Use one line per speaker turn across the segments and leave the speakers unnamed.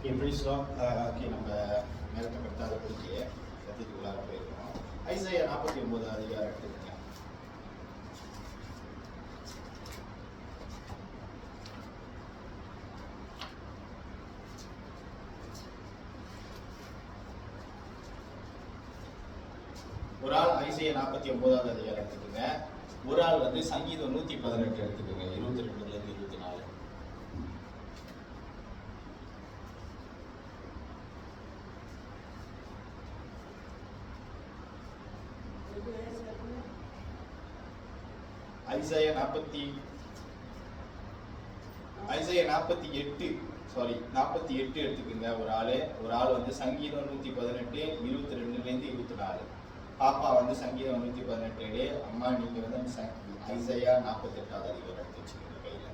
நம்ம நேரத்தை கட்டாத படிக்க சத்தியத்துக்குள்ளார போயிருக்கோம். ஐசாயா 49 அதிகாரம் எடுத்துக்கங்க. ஒரு ஆள் ஐசாயா 49 அதிகாரம் எடுத்துக்கோங்க. ஒரு ஆள் வந்து சங்கீதம் 118 எடுத்துக்கோங்க. 22 இருந்து 24. ஐசாயா 48 எடுத்துக்கோங்க. ஒரு ஆள் வந்து சங்கீதம் 118 22 இருந்து 24. பாப்பா வந்து சங்கீதம் 118. அம்மா நீங்க வந்து ஐசாயா 48 அதிகாரம் எடுத்து வச்சுக்கோங்க கையில.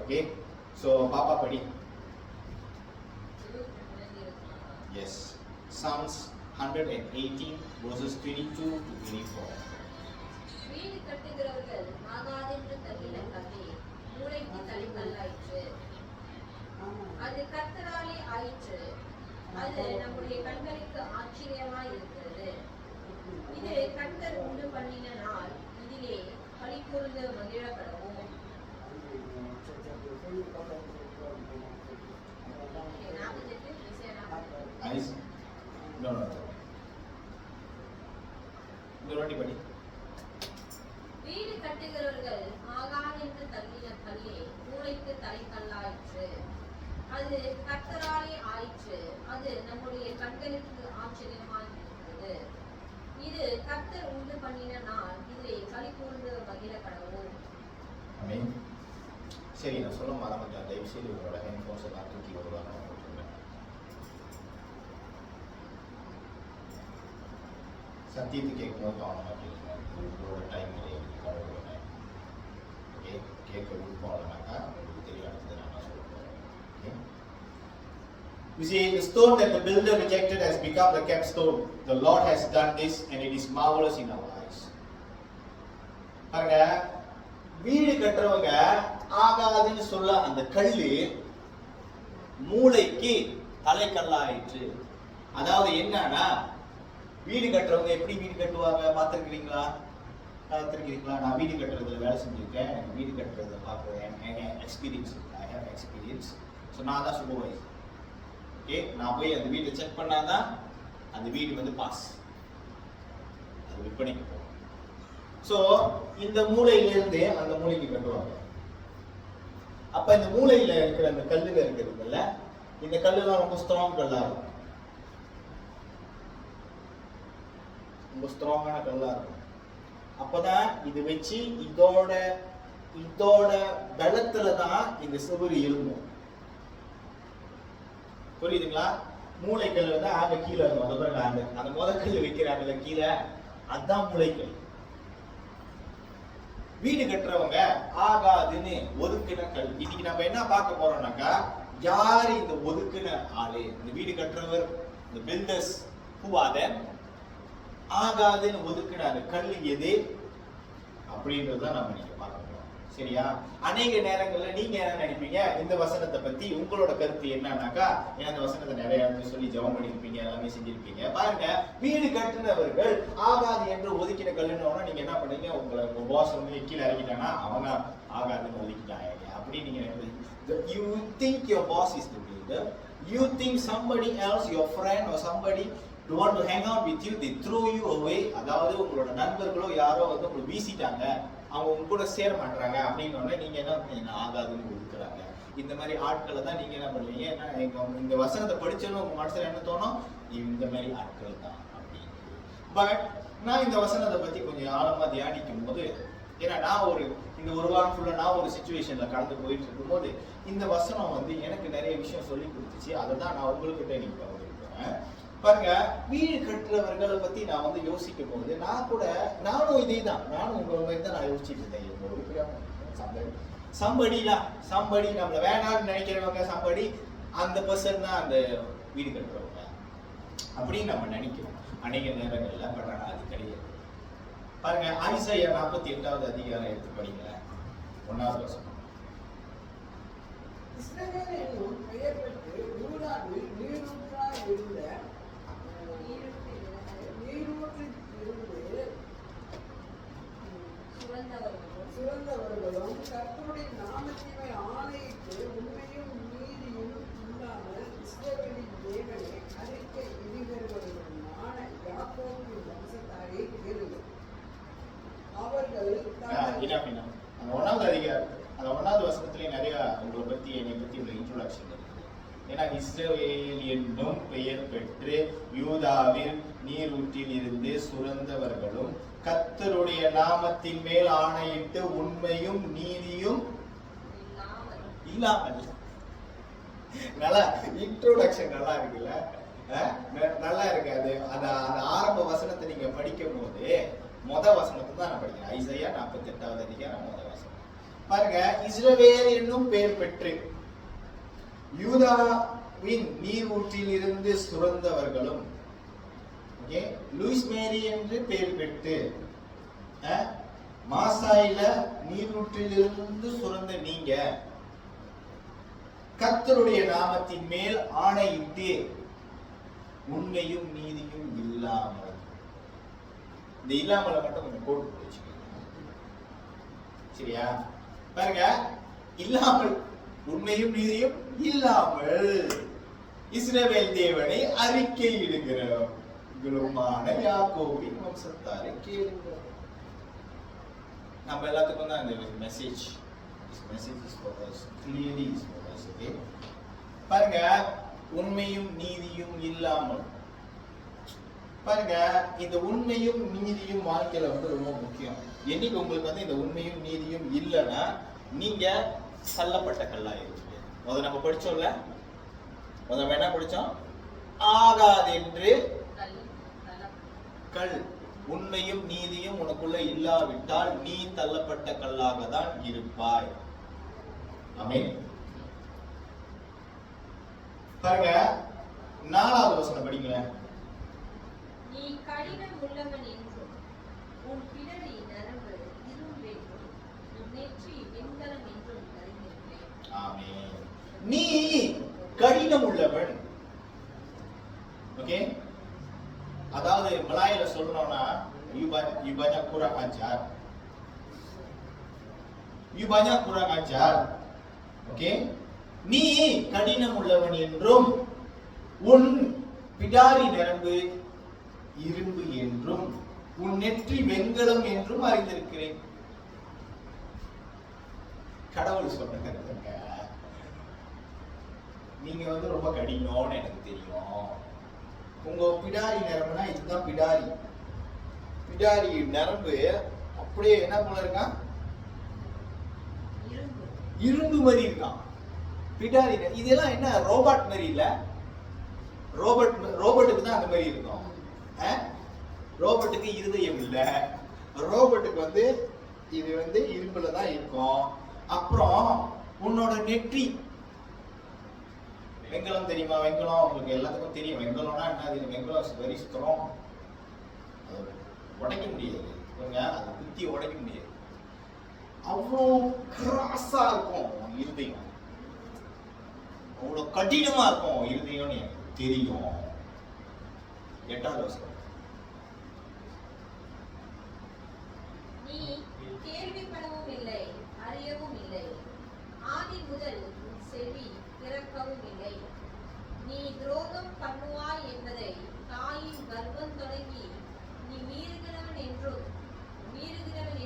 ஓகே, சோ பாப்பா படி. Yes, Psalms 118 verses 22 to 24.
வீடு கட்டுகிறவர்கள் ஆகாதென்று தள்ளின கல்லே மூளைக்கு தளிக்கல்லாயிற்று. அது கர்த்தராலே ஆயிற்று. அது நம்முடைய கண்களுக்கு ஆச்சரியமாய் இருக்கிறது. இது கர்த்தர் உண்டு பண்ணின நாள். இதிலே களி கூர்ந்து மகிழ கடவோம். வீடு கட்டுகிறவர்கள் ஆகாதென்று தள்ளின கல்லே மூளைக்கு தளிக்கல்லாயிற்று. அது கர்த்தராலே ஆயிற்று. அது நம்முடைய கண்களுக்கு ஆச்சரியமாய் இருக்கிறது. இது கர்த்தர் உண்டு பண்ணின நாள். இதிலே களி கூர்ந்து மகிழ கடவோம்.
ஆமென். சரி, நான் சொல்ல மறந்துட்டேன். தயவு செய்து உங்களோட ஹெட்ஃபோன்ஸ் எல்லாம் தூக்கி வருவாங்க. சத்தியத்தை கேட்கும்போது தோண மாட்டேங்குது. உங்களோட டைம் கடவுளோட கேட்க விருப்பம்னாக்கா உங்களுக்கு தெரியாதது நான் சொல்ல போறேன். You see, the stone that the builder rejected has become the capstone. The Lord has done this and it is marvelous in our eyes. பாருங்க, வீடு கட்டுறவங்க ஆகாதுன்னு சொல்ல அந்த கல்லு மூளைக்கு தலைக்கல்லாயிற்று. அதாவது என்னன்னா, வீடு கட்டுறவங்க எப்படி வீடு கட்டுவாங்க பார்த்துருக்கிறீங்களா? நான் வீடு கட்டுறதுல வேலை செஞ்சுருக்கேன். எனக்கு வீடு கட்டுறதை பார்க்குறேன். Experience, I have experience. So நான் தான் சூப்பர்வைசர். ஓகே, நான் போய் அந்த வீட்டை செக் பண்ணாதான் அந்த வீடு வந்து பாஸ், அது விற்பனைக்கு போகும். ஸோ இந்த மூளையிலேருந்து அந்த மூளைக்கு கட்டுவாங்க. அப்ப இந்த மூளையில இருக்கிற அந்த கல்லுங்க இருக்கிறதுல இந்த கல்லுலாம் ரொம்ப ஸ்ட்ராங் கல்லா இருக்கும். ரொம்ப ஸ்ட்ராங்கான கல்லா இருக்கும். அப்பதான் இது வச்சு இதோட பலத்துலதான் இந்த சுவர் எழும்பும். புரியுதுங்களா? மூளைக்கல் வந்து ஆக கீழே இருக்கும். அந்த முதற்கல் வைக்கிறாங்கல்ல கீழே, அதுதான் மூளைக்கல். வீடு கட்டுறவங்க ஆகாதுன்னு ஒதுக்கின கல். இன்னைக்கு நம்ம என்ன பார்க்க போறோம்னாக்கா, யாரு இந்த ஒதுக்கின ஆளு? இந்த வீடு கட்டுறவர், இந்த பில்டர்ஸ், who are them? ஆகாதுன்னு ஒதுக்கின அந்த கல் எது அப்படின்றத நம்ம நீங்க பார்க்க போறோம். சரியா? அநேக நேரங்கள்ல நீங்க என்ன நினைப்பீங்க இந்த வசனத்தை பத்தி? உங்களோட கருத்து என்னன்னாக்கா, இந்த வசனத்தை நிறைய சொல்லி ஜெபம் பண்ணிருப்பீங்க, எல்லாமே செஞ்சிருப்பீங்க. பாருங்க, வீடு கட்டுனவர்கள் ஆகாது என்று ஒதுக்கின கல்லுன்னு நீங்க என்ன பண்ணீங்க? உங்க பாஸ் வந்து கீழே இறக்கிட்டாங்கன்னா அவங்க ஆகாதுன்னு ஒதுக்கிட்டாங்க அப்படி நீங்க you think your boss is the builder, you think somebody else, your friend or somebody who want to hang out with you, they throw you away. அதாவது உங்களோட நண்பர்களோ யாரோ வந்து உங்களை வீசிட்டாங்க, அவங்க உங்க கூட சேர மாட்டாங்க அப்படின்னு நீங்க என்ன பண்ணீங்க? ஆகாதுன்னு ஒதுக்குறாங்க. இந்த மாதிரி ஆட்களை தான் நீங்க என்ன பண்ணுவீங்க? இந்த வசனத்தை படிச்சாலும் உங்க மனசுல என்ன தோணும்? இந்த மாதிரி ஆட்கள் தான் அப்படின்னு. பட் நான் இந்த வசனத்தை பத்தி கொஞ்சம் ஆழமா தியானிக்கும் போது, ஏன்னா நான் இந்த ஒரு வாரம் ஃபுல்லா நான் ஒரு சிச்சுவேஷன்ல கடந்து போயிட்டு இருக்கும் போது இந்த வசனம் வந்து எனக்கு நிறைய விஷயம் சொல்லி கொடுத்துச்சு. அதை தான் நான் உங்ககிட்ட நீங்க பகிர்ந்துக்கிறேன். பாருங்க, வீடு கட்டுறவர்களை பத்தி நான் வந்து யோசிக்கும் போது நானும் இதே தான், நானும் உங்க மாதிரி தான் நான் யோசிச்சுட்டு இருந்தேன். சம்படி நம்மள வேணாம்னு நினைக்கிறவங்க, சம்படி அந்த பர்சன் தான் அந்த வீடு கட்டுறவங்க அப்படின்னு நம்ம நினைக்கிறோம் அநேக நேரங்கள்ல. பட் ஆனா அது கிடையாது. பாருங்க, ஐசாயா 48 அதிகாரம் எடுத்து படிங்களேன். 1வது வசனம்.
இஸ்ரவேல் என்னும் பெயர் பெற்று
என்னை பத்தி ஒரு இன்ட்ரோடக்ஷன் இருக்குது. ஏன்னா இஸ்ரவேல் என்னும் பெயர் பெற்று யூதாவில் நீரூற்றில் இருந்து சுரந்தவர்களும் கர்த்தருடைய நாமத்தின் மேல் ஆணையிட்டு உண்மையும் நீதியும் இல்லாமல். நல்லா இன்ட்ரோடக்ஷன் நல்லா இருக்குல்ல, நல்லா இருக்கு. அது அந்த ஆரம்ப வசனத்தை நீங்க படிக்கும் போது வசனத்தை தான் நான் படிக்கிறேன். ஐசையா 48வது அதிகாரம் வசனம் பாருங்க. இஸ்ரவேல் என்னும் பெயர் பெற்று யூதாவின் நீரூற்றில் இருந்து சுரந்தவர்களும், லூயிஸ் மேரி என்று பெயர் பெற்று மாசாயில நீரூற்றில் இருந்து சுரந்த நீங்க கர்த்தருடைய நாமத்தின் மேல் ஆணையிட்டு உண்மையும் நீதியும் இல்லாமல். இந்த இல்லாமல மட்டும் கொஞ்சம் போட்டு வச்சுக்கோங்க, சரியா? பாருங்க, இல்லாமல், உண்மையும் நீதியும் இல்லாமல் இஸ்ரவேல் தேவனை அறிக்கையிடுகிறவர்களுமான யாக்கோபின் வம்சத்தாரை கேளுங்கள். நம்ம எல்லாத்துக்கும் தான் இந்த மெசேஜ். பாருங்க, உண்மையும் நீதியும் இல்லாமல். பாருங்க, இந்த உண்மையும் நீதியும் வாழ்க்கையில ரொம்ப முக்கியம். என்னைக்கு உங்களுக்கு இந்த உண்மையும் நீதியும் இல்லைன்னா நீங்க தள்ளப்பட்ட கல்லாயிருக்கீங்க. முதல்ல நம்ம படிச்சோம்ல, முதல்ல என்ன படிச்சோம்? ஆகாதென்று கல். உண்மையும் நீதியும் உனக்குள்ள இல்லாவிட்டால் நீ தள்ளப்பட்ட கல்லாக தான் இருப்பாய். ஆமென். பாருங்க, 4வது வசனம் படிங்களேன்.
நீ கடினம் உள்ளவன் என்றும் உன் பிடரி நரம்பு இரும்பென்றும் உன் நெற்றி வெண்கலம் என்றும் அறிந்திருக்கிறேன்.
ஆமென். நீ கடினம் உள்ளவன். ஓகே, அதாவது மலாயில சொல்லணும்னா you banyak kurang ajar. Okay, நீ கடினம் உள்ளவன் என்றும் உன் பிடாரி நரம்பு இரும்பு என்றும் உன் நெற்றி வெண்கலம் என்றும் அறிந்திருக்கிறேன். கடவுள் சொன்ன நீங்க ரொம்ப கடினம்னு எனக்கு தெரியும். உங்க பிடாரி நரம்புனா இதுதான் பிடாரி. பிடாரி நரம்பு அப்படியே என்ன போல இருக்கான்? இரும்பு மாதிரி இருக்கான் பிடாரி. இதெல்லாம் என்ன ரோபோட் மாதிரி இல்ல? ரோபோட்டுக்கு தான் அந்த மாதிரி இருக்கும். ரோபோட்டுக்கு இருதயம் இல்ல. ரோபோட்டுக்கு இது இரும்புல தான் இருக்கும். அப்புறம் உன்னோட நெற்றி வெங்கலம் தெரியுமா? வெங்கலம் உங்களுக்கு எல்லாத்துக்கும் தெரியும். வெங்கலம்னா என்ன? வெங்கலம் வெரி ஸ்ட்ராங். உடைக்க முடியாது, அதை குத்தி உடைக்க முடியாது. அவ்வளோ கிராஸா இருக்கும் இருதயம், அவ்வளோ கடினமா இருக்கும் இருதயம்னு எனக்கு தெரியும். 8வது வசனம்.
நீ கேள்விப்படவும் இல்லை, அறியவும் இல்லை, ஆதி முதல் செவி திறக்கவும் இல்லை. நீ துரோகம் பண்ணுவாய் என்பதை தாயின் கர்ப்பம் தொடங்கி நீ மீறுகிறவன்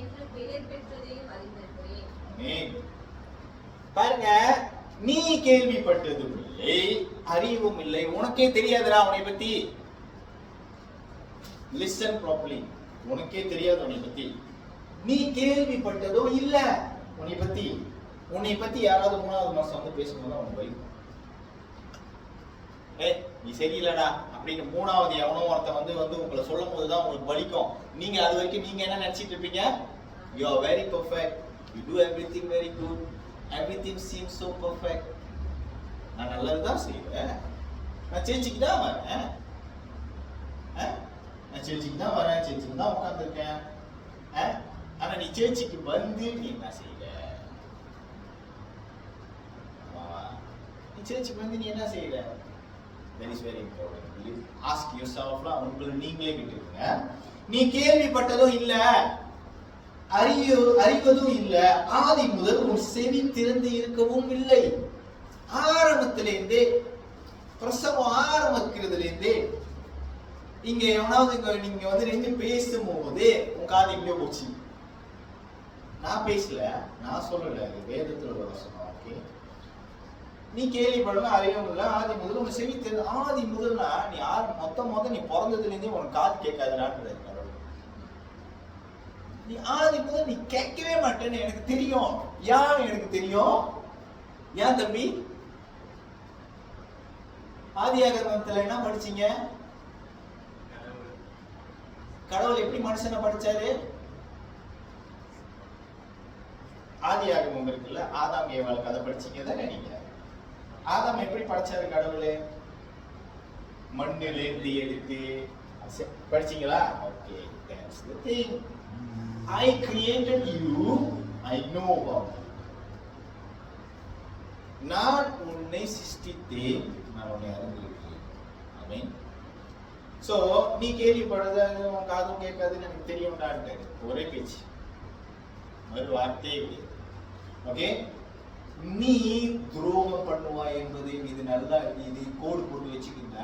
என்று பெயர் பெற்றதையும் அறிந்திருக்கிறேன்.
பாருங்க, நீ கேள்விப்பட்டதும் இல்லை, அறிவும் இல்லை. உனக்கே தெரியாதுடா உன்னை பத்தி. Listen properly. உனக்கே தெரியாது உன்னை பத்தி. நீ கேள்விப்பட்டதும் இல்ல உன்னை பத்தி. உன்னை பத்தி யாராவது 3வது மாசம் பேசும்போது அவன் வைக்கும், நீ சரியில்லடா அப்படின்னு 3வது எவனோ ஒருத்தன் உங்களை சொல்லும் போதுதான் உங்களுக்கு வலிக்கும். நீங்க அது வரைக்கும் நீங்க என்ன நினைச்சிட்டு இருப்பீங்க? You are very perfect, you do everything very good, everything seems so perfect. நான் நல்லதுதான் செய்வேன், நான் சேர்ச்சிக்கு தான் வரேன், சேர்ச்சிக்கு தான் உட்கார்ந்துருக்கேன். ஆனா நீ சேர்ச்சிக்கு நீ என்ன செய்ய? நீ சேர்ச்சிக்கு நீ என்ன செய்யற? That is very important. You ask yourself, உங்களை நீங்களே கேட்டுக்கோங்க. நீ கேள்விப்பட்டதும் இல்ல, அறிவதும் இல்ல, ஆதி முதல் உன் செவி திறந்து இருக்கவும் இல்லை. ஆரம்பத்திலேருந்தே, பிரசவம் ஆரம்பிக்கிறதுலேருந்தே இங்க எவனாவது நீங்க ரெண்டு பேசும்போது உன் காது எங்கேயோ போச்சு. நான் பேசல, நான் சொல்லல, வேதத்துல உள்ள வசனம். ஓகே, நீ கேள்விப்படல, அறிவும் இல்லை, ஆதி முதல் உனக்கு செவி தெரியும். ஆதி முதல்னா நீ மொத்தம் நீ பிறந்ததுல இருந்தே உனக்கு காது கேட்காதுனான்றது கடவுள். நீ ஆதி முதல் நீ கேட்கவே மாட்டேன்னு எனக்கு தெரியும். ஏன் எனக்கு தெரியும்? ஏன் தம்பி? ஆதியாகமத்துல என்ன படிச்சீங்க? கடவுள் எப்படி மனுஷனை படிச்சாரு? ஆதியாகமம் இருக்குல்ல, ஆதாம் ஏவாள் கதை படிச்சீங்க தானே நீங்க? ஆதாம் எப்படி படைச்சாரு கடவுளே? மண்ணில இருந்து எடுத்து படிச்சீங்களா? Okay, that's the thing. I created you, I know about you. நான் உன்னை சிருஷ்டித்தேன், நான் உன்னை அறிந்திருக்கிறேன். ஆமென். சோ நீ கேள்விப்படுறது உன் காதும் கேட்காதுன்னு எனக்கு தெரியும்டான்ட்டு ஒரே பேச்சு, ஒரு வார்த்தையே இல்லை. ஓகே, நீ துரோகம் பண்ணுவாய் என்பது இது நல்லா இது கோடு போட்டு வச்சுக்கிங்க.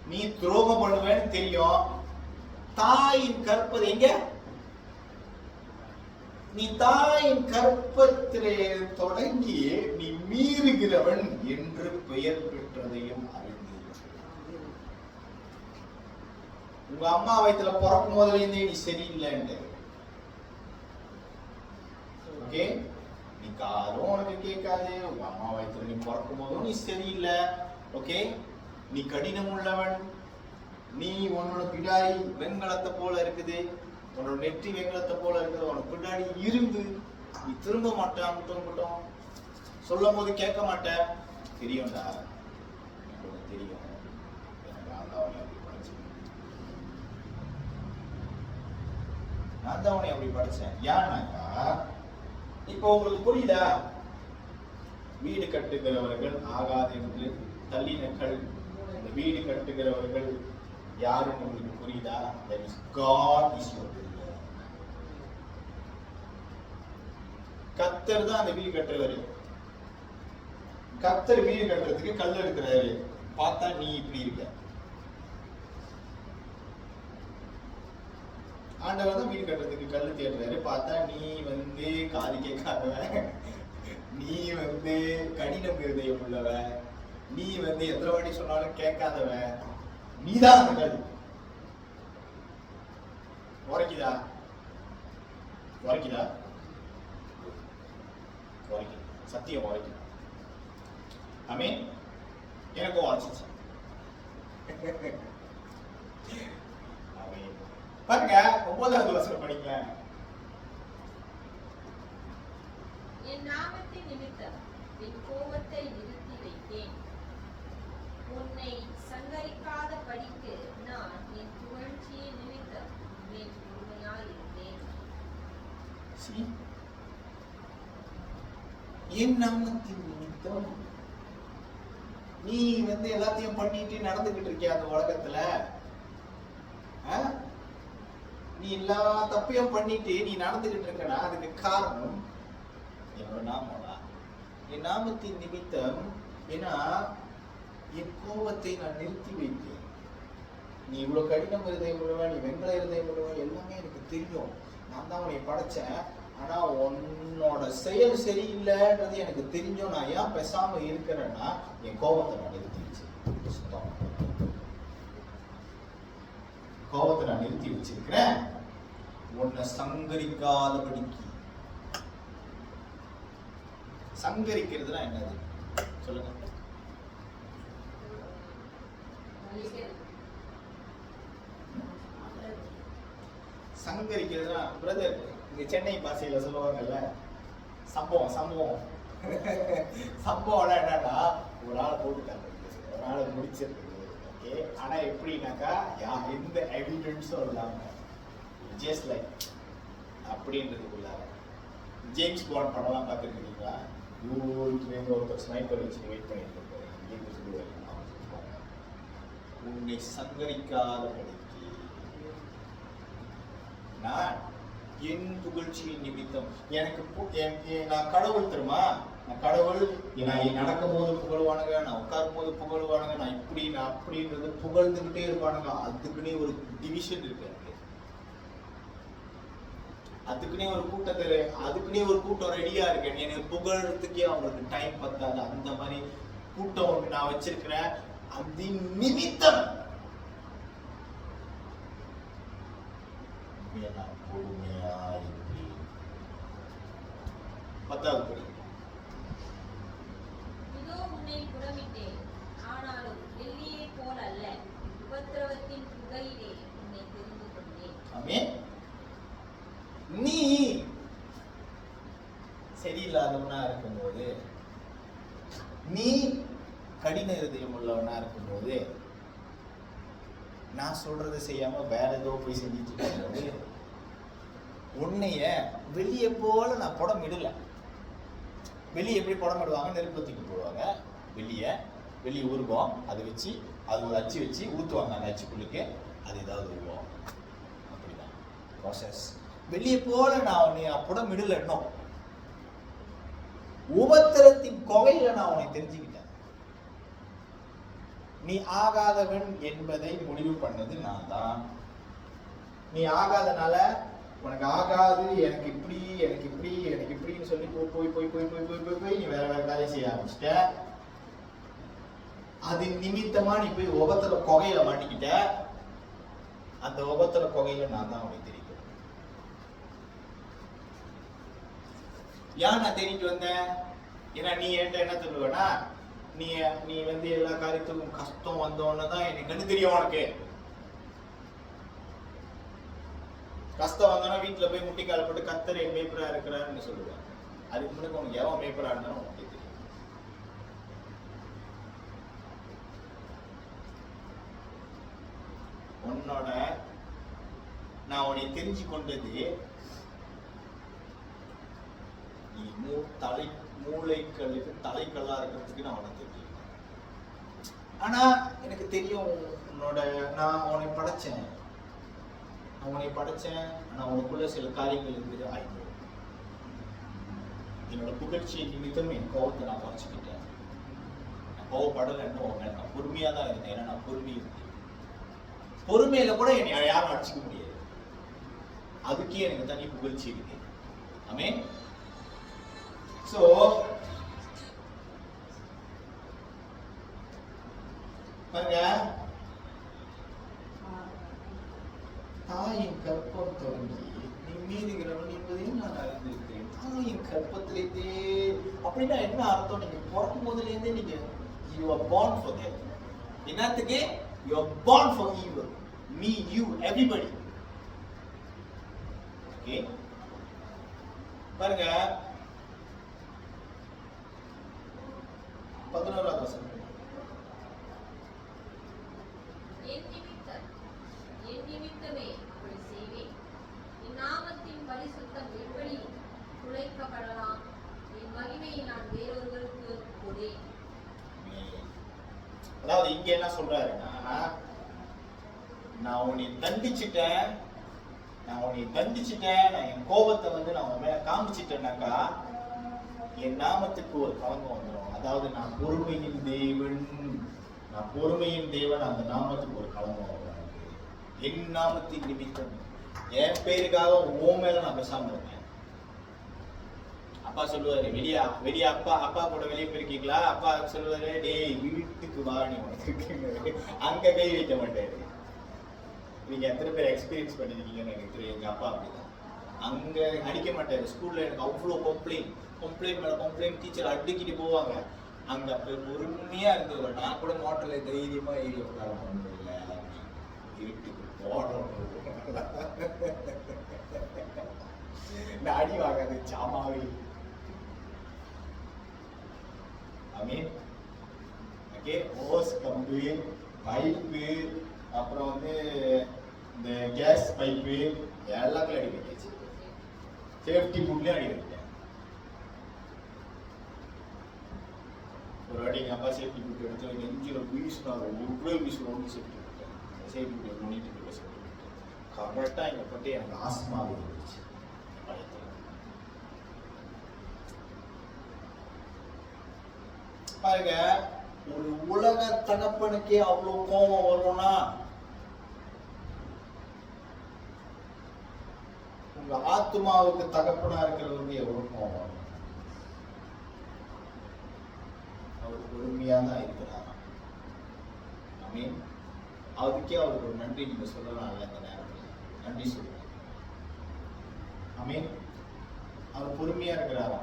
நீ துரோகம் பண்ணுவேன்னு தெரியும். தாயின் கற்பது எங்க? நீ தாயின் கற்பத்திலே தொடங்கி நீ மீறுகிறவன் என்று பெயர் பெற்றதையும் அறிந்தீர்கள். உங்க அம்மா வயித்துல பிறக்கும் போதுலேருந்தே நீ சரியில்லைன்னு. ஓகே, நீ காதும் உனக்கு கேட்காது, உங்க அம்மா வயித்துல நீ பிறக்கும் போதும் நீ சரியில்லை. ஓகே, நீ கடினம் உள்ளவன், நீ உன்னோட பிடாரி வெண்கலத்தை போல இருக்குது, உன்னோட நெற்றி வெண்கலத்தை போல இருக்குது, உனக்கு பின்னாடி இரும்பு, நீ திரும்ப மாட்டான், மட்டும் சொல்லும் போது கேட்க மாட்டேன். தெரியும்டா, எனக்கு தெரியும். நான் தான் உன்னை அப்படி படிச்சேன். ஏன்னாக்கா இப்போ உங்களுக்கு புரியுதா? வீடு கட்டுகிறவர்கள் ஆகாது என்று தள்ளினக்கள். இந்த வீடு கட்டுகிறவர்கள் யாருன்னு உங்களுக்கு புரியுதா? That is God is your builder. கர்த்தர் தான் அந்த வீடு கட்டுறவர். கர்த்தர் வீடு கட்டுறதுக்கு கல் எடுக்கிறாரு. பார்த்தா நீ இப்படி இருக்க. ஆண்டவர் தான் வீடு கட்டுறதுக்கு கல் தேடுறாரு. பார்த்தா நீ காது கேட்காதவன், நீ கடினம் இருதயம் உள்ளவன், நீ எத்தனை வாட்டி சொன்னாலும் கேட்காதவன், நீதான் அந்த கல். உரைக்குதா? உரைக்குதா? உரைக்குது. சத்தியம் உரைக்குது. ஆமென். எனக்கும் உரைச்சிச்சு. ஆமென். பாருங்க, 9வது வசனம் படிங்க.
என் நாமத்தின் நிமித்தம் என் கோபத்தை நிறுத்தி வைத்தேன். உன்னை சங்கரிக்காத படிக்கு நான் என் புகழ்ச்சியின் நிமித்தம் என் பொறுமையாயிருந்தேன்.
என் நாமத்தின் நிமித்தம் நீ எல்லாத்தையும் பண்ணிட்டு நடந்துகிட்டு இருக்கிய அந்த உலகத்துல, நீ எல்லா தப்பையும் பண்ணிட்டு நீ நடந்துகிட்டு இருக்கனா, அதுக்கு காரணம் என்னோட நாமம். என் நாமத்தின் நிமித்தம், ஏன்னா என் கோபத்தை நான் நிறுத்தி வைத்தேன். நீ இவ்வளவு கடினம் இருதயம் உள்ளவன், நீ வெண்கல இருதயம் உள்ளவன், எல்லாமே எனக்கு தெரியும். நான் தான் உன்னை படைச்சேன். ஆனா உன்னோட செயல் சரியில்லைன்றது எனக்கு தெரிஞ்சோம். நான் ஏன் பேசாம இருக்கிறேன்னா என் கோபத்தை நான் நிறுத்தி வச்சிருக்கேன். கோபத்தை நான் நிறுத்தி வச்சிருக்கிறேன். உன்னை சங்கரிக்காதபடிக்கு. சங்கரிக்கிறதுனா என்னது சொல்லுங்க? சங்கரிக்கிறதுனா பிரதர், இந்த சென்னை பாஷையில சொல்லுவாங்கல்ல, சம்பவம். சம்பவம் என்னன்னா, ஒரு ஆளை போட்டுட்டாங்க, ஒரு ஆளை முடிச்சிருக்கு. ஓகே, ஆனா எப்படின்னாக்கா எந்த எவிடன்ஸும் இல்லாம ஜஸ்ட் லைக் அப்படின்றதுக்குள்ளார. ஜேம்ஸ் பாண்ட் படம்லாம் பார்த்துருக்கீங்களா? ஒருத்தர் ஸ்னைப்பர் வச்சு வெயிட் பண்ணிட்டு இருக்காரு. உன்னை சங்கரிக்காதபடிக்கு நான் என் புகழ்ச்சியின் நிமித்தம் நான் கடவுள் தெரியுமா? நான் கடவுள். நான் நடக்கும் போது புகழ்வானுங்க, நான் உட்காரும் போது புகழ்வானுங்க, நான் இப்படி நான் அப்படின்றது புகழ்ந்துகிட்டே இருப்பானுங்க. அதுக்குன்னே ஒரு டிவிஷன் இருக்கு. அதுக்குன்னே ஒரு கூட்டம் ரெடியா இருக்கு. எனக்கு புகழ்றதுக்கே அவங்களுக்கு டைம் பத்தாது. அந்த மாதிரி கூட்டம் ஒன்று நான் வச்சிருக்கிறேன். அது நிமித்தம் பொறுமையா இருக்கு. 10வது படி.
இதோ உன்னை புடமிட்டேன், ஆனாலும் வெள்ளியை போல் அல்ல, உபத்திரவத்தின் புகையிலே உன்னை தெரிந்து கொண்டேன்.
ஆமென். நீ சரியில்லாதவனா இருக்கும்போது, நீ கடின இருதயம் உள்ளவனா இருக்கும்போது, நான் சொல்றதை செய்யாம வேற ஏதோ போய் செஞ்சுட்டு இருக்கும்போது, உன்னைய வெளியே போல நான் புடமிடல. வெளியே எப்படி புடமிடுவாங்க? நெருப்பத்துக்கு போடுவாங்க. வெளியே உருவம் அதை வச்சு, அது ஒரு அச்சு வச்சு ஊற்றுவாங்க. அந்த அச்சுக்குள்ளுக்கு அது ஏதாவது உருவம். அப்படிதான் ப்ராசஸ். வெளியே போல நான் உன்னை புடமிடல. இன்னும் உபத்திரத்தின் கொகையில நான் உன்னை தெரிஞ்சுக்கிட்டேன். நீ ஆகாதவன் என்பதை முடிவு பண்ணது நான் தான். நீ ஆகாதனால உனக்கு ஆகாது, எனக்கு இப்படின்னு சொல்லி போய் நீ வேற வேலையை செய்ய ஆரம்பிச்சிட்ட. அது நிமித்தமா நீ போய் உபத்திர கொகையில மாட்டிக்கிட்ட. அந்த உபத்திர கொகையில நான் தான் உனக்கு தெரியும். ஏன் நான் தேடிட்டு வந்தேன்? ஏன்னா நீ என்கிட்ட என்ன சொல்லுவேன்னா, நீ எல்லா காரியத்துக்கும் கஷ்டம் வந்தோன்னு தான் எனக்கு கண்ணு தெரியும். உனக்கு கஷ்டம் வந்தோன்னா வீட்டுல போய் முட்டிக்கால் போட்டு கத்தர் என் மேய்ப்பரா இருக்கிறான்னு சொல்லுவேன். அதுக்கு முன்னாடி உனக்கு எவன் மேய்ப்பரா இருந்தாலும் உனக்கு தெரியும். நான் உன்னை தெரிஞ்சு கொண்டது மூளைகளுக்கு தலைக்கல்லா இருக்கிறதுக்கு நான் உனக்கு தெரியும். ஆனா எனக்கு தெரியும் நான் உன்னை படைச்சேன். ஆனா உனக்குள்ள சில காரியங்கள் இருந்தது. என்னோட புகழ்ச்சியை நிமித்தம் என் கோபத்தை நான் குறைச்சிக்கிட்டேன். நான் கோவப்படலைன்னு நான் பொறுமையா தான் இருந்தேன். ஏன்னா நான் பொறுமையில கூட என்னை யாரும் அடிச்சுக்க முடியாது. அதுக்கே எனக்கு தனி புகழ்ச்சி இருக்கு. ஆமென். சோ பாருங்க, தாயின் கற்பம் தொடங்கி நீ மீறுகிறவன் என்பதையும் நான் அறிந்திருக்கிறேன். தாயின் கற்பத்திலே அப்படின்னா என்ன அர்த்தம்? நீங்க பிறக்கும் போதுல இருந்தே நீங்க you are born for that. என்னத்துக்கு? You are born for evil. Me, you, everybody. Okay? பாருங்க 11வது வசனம்.
என் நிமித்தமே அப்படி செய்வேன். என் நாமத்தின் பரிசுத்தம் எப்படி குலைக்கப்படலாம்? என் மகிமையை நான் வேறொருவருக்கு கொடேன்.
அதாவது இங்க என்ன சொல்றாருன்னா, நான் உன்னை தண்டிச்சிட்டேன், நான் என் கோபத்தை நான் உன் மேல காமிச்சிட்டேன்னாக்கா என் நாமத்துக்கு ஒரு களங்கம் வந்துடும். அதாவது நான் பொறுமையின் தேவன், அந்த நாமத்துக்கு ஒரு களங்கம் வரும். என் நாமத்தின் நிமித்தம், என் பேருக்காக உன் மேல நான் பேசாம இருக்கேன். அப்பா சொல்லுவாரு, வெளியே அப்பா கூட வெளியே போயிருக்கீங்களா? அப்பா சொல்லுவாரு, டேய் வீட்டுக்கு வா, நீ உனக்கு அங்க கை வைக்க மாட்டாரு. நீங்க எத்தனை பேர் எக்ஸ்பீரியன்ஸ் பண்ணிருக்கீங்கன்னு எனக்கு தெரியும். எங்க அப்பா அப்படிதான், அங்க அடிக்க மாட்டாரு. ஸ்கூல்ல எனக்கு அவ்வளோ கம்ப்ளைண்ட் மேல கம்ப்ளைண்ட், டீச்சர் அடிக்கிட்டு போவாங்க. அங்க அப்ப பொறுமையா இருந்தது. நான் கூட மோட்டர்ல தைரியமா ஏறி உட்கார முடியல, வீட்டுக்கு போனோம். நான் அடி வாங்காது சாமாவி. ஐமீன் ஓகே, ஓஸ் கம்பு, பைப்பு, அப்புறம் இந்த கேஸ் பைப்பு எல்லாத்துலயும் அடி வைக்கிச்சு. சேஃப்டி புட்லயும் அடி வைக்க. ஒரு வாட்டி எங்க அப்பா சேஃப்டி புட் எடுத்து நெஞ்சில வீசினாரு. இவ்வளவு வீசுறோம் சேஃப்டி புட். சேஃப்டி புட் பண்ணிட்டு சேஃப்டி புட் கரெக்டா எங்க பட்டு எனக்கு ஆஸ்மாவே இருந்துச்சு. பாருங்க, ஒரு உலக தகப்பனுக்கே அவ்வளவு கோபம் வரும்னா, உங்க ஆத்மாவுக்கு தகப்பனா இருக்கிறவருக்கு எவ்வளவு கோபம். அவர் பொறுமையா தான் இருக்கிறார். ஆமென். அதுக்கே அவருக்கு ஒரு நன்றி நீங்க சொல்லலாம். இந்த நேரத்தில் நன்றி சொல்லுங்க. ஆமென். அவர் பொறுமையா இருக்கிறாரா?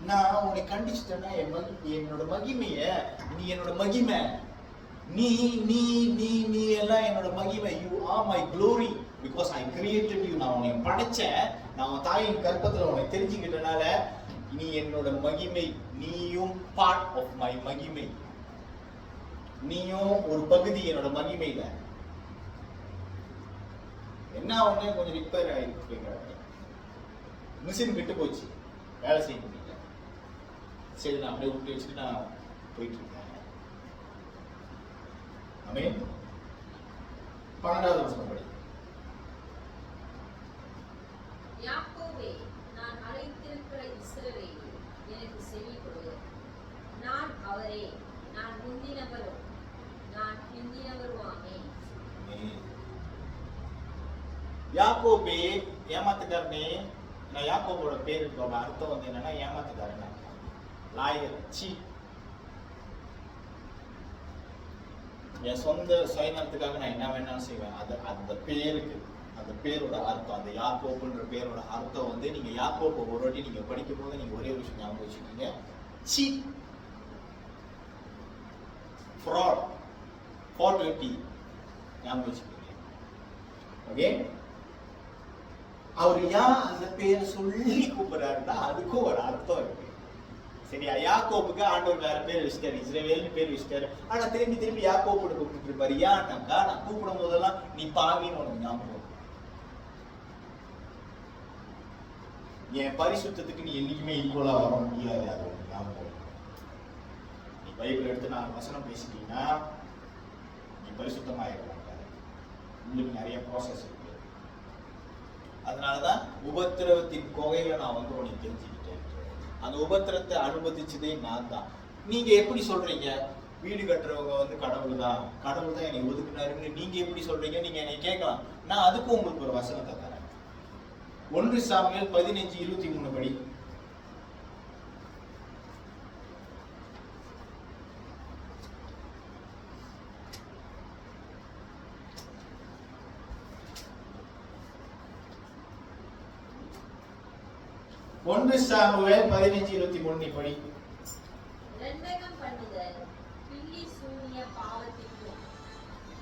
நான் உன்னை கண்டிச்சிட்டேன்னா என்னோட மகிமைய, நீ என்னோட மகிமை, நீ நீ நீ நீ எல்லாம் என்னோட மகிமை. You are my glory because I created you. நான் உன்னை படைச்சேன், நான் உன் தாயின் கற்பத்துல உன்னை தெரிஞ்சுக்கிட்டனால நீ என்னோட மகிமை. நீயும் பார்ட் ஆஃப் மை மகிமை. நீயும் ஒரு பகுதி என்னோட மகிமையில. என்ன ஒண்ணு கொஞ்சம் ரிப்பேர் ஆயிருக்கு, மிஷின் விட்டு போச்சு, வேலை செய்ய முடியல. சரி, நான் அப்படியே விட்டு வச்சுட்டு நான் போயிட்டு இருக்கேன். ஆமென். 12வது வசனம் படி.
யாக்கோபே, நான் அழைத்திருக்கிற இஸ்ரவேலே, எனக்கு செவி கொடு. நான் அவரே, நான் முந்தினவரும் நான் பிந்தினவருமாமே.
யாக்கோபே ஏமாத்துக்காரனே. நான் யாக்கோபோட பேருக்கு அர்த்தம் வந்து என்னன்னா ஏமாத்துக்காரன், லாயர், சீப். என் சொந்த சுயநலத்துக்காக நான் என்ன வேணாலும் செய்வேன். அந்த பேருக்கு, அந்த பேரோட அர்த்தம், அந்த யாக்கோபுன்ற பேரோட அர்த்தம் வந்து நீங்க யாக்கோபை ஒரு வாட்டி நீங்க படிக்கும் போது நீங்க ஒரே விஷயம் ஞாபகம் வச்சுக்கீங்க, சீப், ஃப்ராட், ஃபார்ட்டி ஞாபகம் வச்சுக்கீங்க. ஓகே, அவர் ஏன் அந்த பேரை சொல்லி கூப்பிடுறாருன்னா அதுக்கும் ஒரு அர்த்தம் இருக்கு. சரியா? யாக்கோபுக்கு ஆண்டவர் வேற பேர் வச்சுட்டாரு, இஸ்ரவேல்னு பேர் வச்சுட்டாரு. ஆனா திரும்பி திரும்பி யாக்கோபுன்னு கூப்பிட்டு இருப்பாரு. ஏன்னாக்கா நான் கூப்பிடும் போதெல்லாம் நீ பாவின்னு உனக்கு ஞாபகம். என் பரிசுத்தத்துக்கு நீ என்னைக்குமே ஈக்குவலா வர முடியாது, அது உனக்கு ஞாபகம். நீ பைபிள் எடுத்து நான் வசனம் பேசிட்டீங்கன்னா நீ பரிசுத்தமாயிருக்க மாட்டாரு. உங்களுக்கு நிறைய ப்ராசஸ் இருக்கு. அதனாலதான் உபத்திரவத்தின் கொகையில நான் வந்து உனக்கு தெரிஞ்சுக்கிட்டேன். அந்த உபத்திரத்தை அனுமதிச்சதே நான் தான். நீங்க எப்படி சொல்றீங்க? வீடு கட்டுறவங்க வந்து கடவுள் தான் என்னை ஒதுக்குனாருன்னு நீங்க எப்படி சொல்றீங்க? நீங்க என்னை கேட்கலாம். நான் அதுக்கும் உங்களுக்கு ஒரு வசனத்தை தரேன். 1 சாமுவேல் 15:23 படி. ஒன்று சாமுவேல் 15:23 படி.
இரண்டகம் பண்ணுதல் பில்லி சூனிய பாவத்திற்கும்,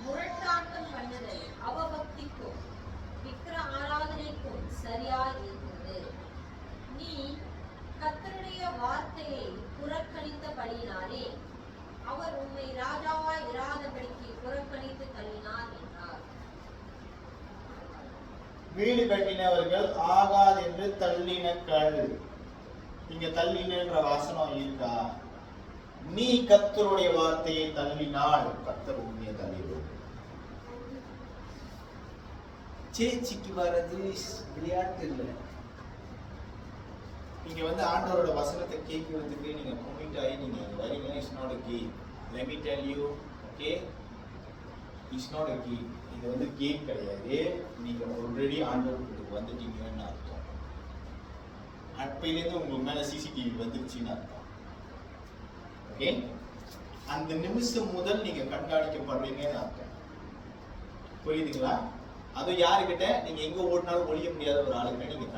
முரட்டாட்டம் பண்ணுதல் அவபக்திக்கும், விக்கிர ஆராதனைக்கும் சரியாய் இருக்கிறது. நீ கர்த்தருடைய வார்த்தையை புறக்கணித்தபடியினாலே அவர் உம்மை ராஜாவாய் இராதபடிக்கு புறக்கணித்து தள்ளினார் என்றார்.
வீடு கட்டினவர்கள் ஆகாது என்று தள்ளின கல். இங்க தள்ளினன்ற வாசனம் இருக்கா? நீ கர்த்தருடைய வார்த்தையை தள்ளினால் கர்த்தர் உண்மையை தள்ளிடுவார். சேச்சிக்கு வர்றது விளையாட்டு இல்லை. நீங்க வந்து ஆண்டவரோட வசனத்தை கேட்கறதுக்கு நீங்க கமிட் ஆகி நீங்க வரீங்க. It's not a game. Let me tell you, okay? It's not a game. இது வந்து கேம் கிடையாது. நீங்க ஆல்ரெடி ஆண்டவருக்கு வந்துட்டீங்கன்னு அர்த்தம். அப்பையிலேருந்து உங்களுக்கு மேல சிசிடிவி வந்துருச்சுன்னு அர்த்தம். ஓகே, அந்த நிமிஷம் முதல் நீங்க கண்காணிக்கப்படுறீங்கன்னு அர்த்தம். புரியுதுங்களா? அது யாருக்கிட்ட? நீங்க எங்க ஓடினாலும் ஒழிய முடியாத ஒரு ஆளுக்கிட்ட நீங்க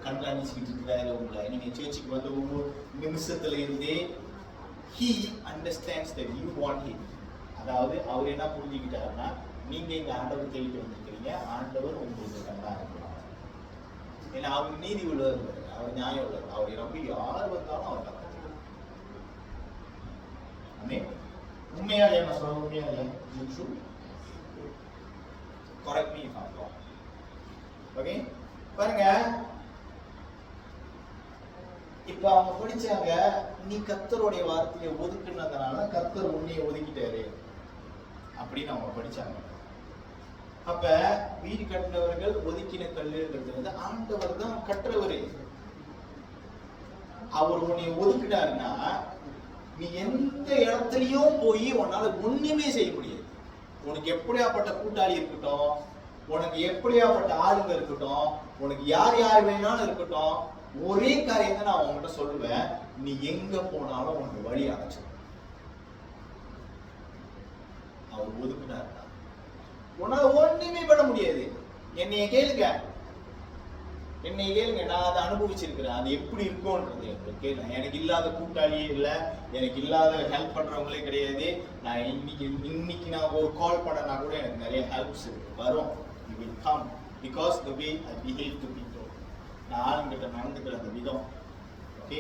கண்காணிச்சுக்கிட்டு இருக்கிறாரு உங்களை. நீங்க சேர்ச்சுக்கு வந்து ஒவ்வொரு நிமிஷத்துல இருந்தே he understands that you want him. அதாவது அவர் என்ன புரிஞ்சுக்கிட்டாருன்னா, நீங்க இங்க ஆண்டவர் தேடிட்டு வந்திருக்கிறீங்க, ஆண்டவர் உங்களுக்கு கண்ணா இருக்கிறார். ஏன்னா அவர் நீதி உள்ளவர், அவர் நியாயம் உள்ளவர். அவரை நம்பி யார் வந்தாலும் அவர் கண்ணா. உண்மையா என்ன சொல்ற? உண்மையா correct me if I am wrong. Okay, பாருங்க, இப்ப அவங்க படிச்சாங்க, நீ கர்த்தருடைய வார்த்தையை ஒதுக்குனதுனால கர்த்தர் உன்னைய ஒதுக்கிட்டாரு அப்படின்னு அவங்க படிச்சாங்க. அப்ப வீடு கட்டினவர்கள் ஒதுக்கின கல்லுன்றது வந்து ஆண்டவர் தான் கட்டுறவரு. அவர் உன்னை ஒதுக்கினாருன்னா நீ எந்த இடத்துலயும் போய் உன்னால ஒண்ணுமே செய்ய முடியாது. உனக்கு எப்படியாப்பட்ட கூட்டாளி இருக்கட்டும், உனக்கு எப்படியாப்பட்ட ஆளுங்க இருக்கட்டும், உனக்கு யார் யார் வேணாலும் இருக்கட்டும், ஒரே காரியம் தான் நான் உங்ககிட்ட சொல்லுவேன், நீ எங்க போனாலும் உனக்கு வழி அடைச்சு. அவர் ஒதுக்குனார். உன்னால ஒண்ணுமே பண்ண முடியாது. என்னைய கேளுங்க, நான் அதை அனுபவிச்சிருக்கிறேன். அது எப்படி இருக்கும்ன்றது எனக்கு கேளுங்க. எனக்கு இல்லாத கூட்டாளியே இல்லை, எனக்கு இல்லாத ஹெல்ப் பண்றவங்களே கிடையாது. நான் இன்னைக்கு நான் ஒரு கால் பண்ணனா கூட எனக்கு நிறைய ஹெல்ப்ஸ் இருக்கு, வரும். You will come because the way I behave to people. நான் ஆளுங்கிட்ட நடந்துக்கிற அந்த விதம், ஓகே,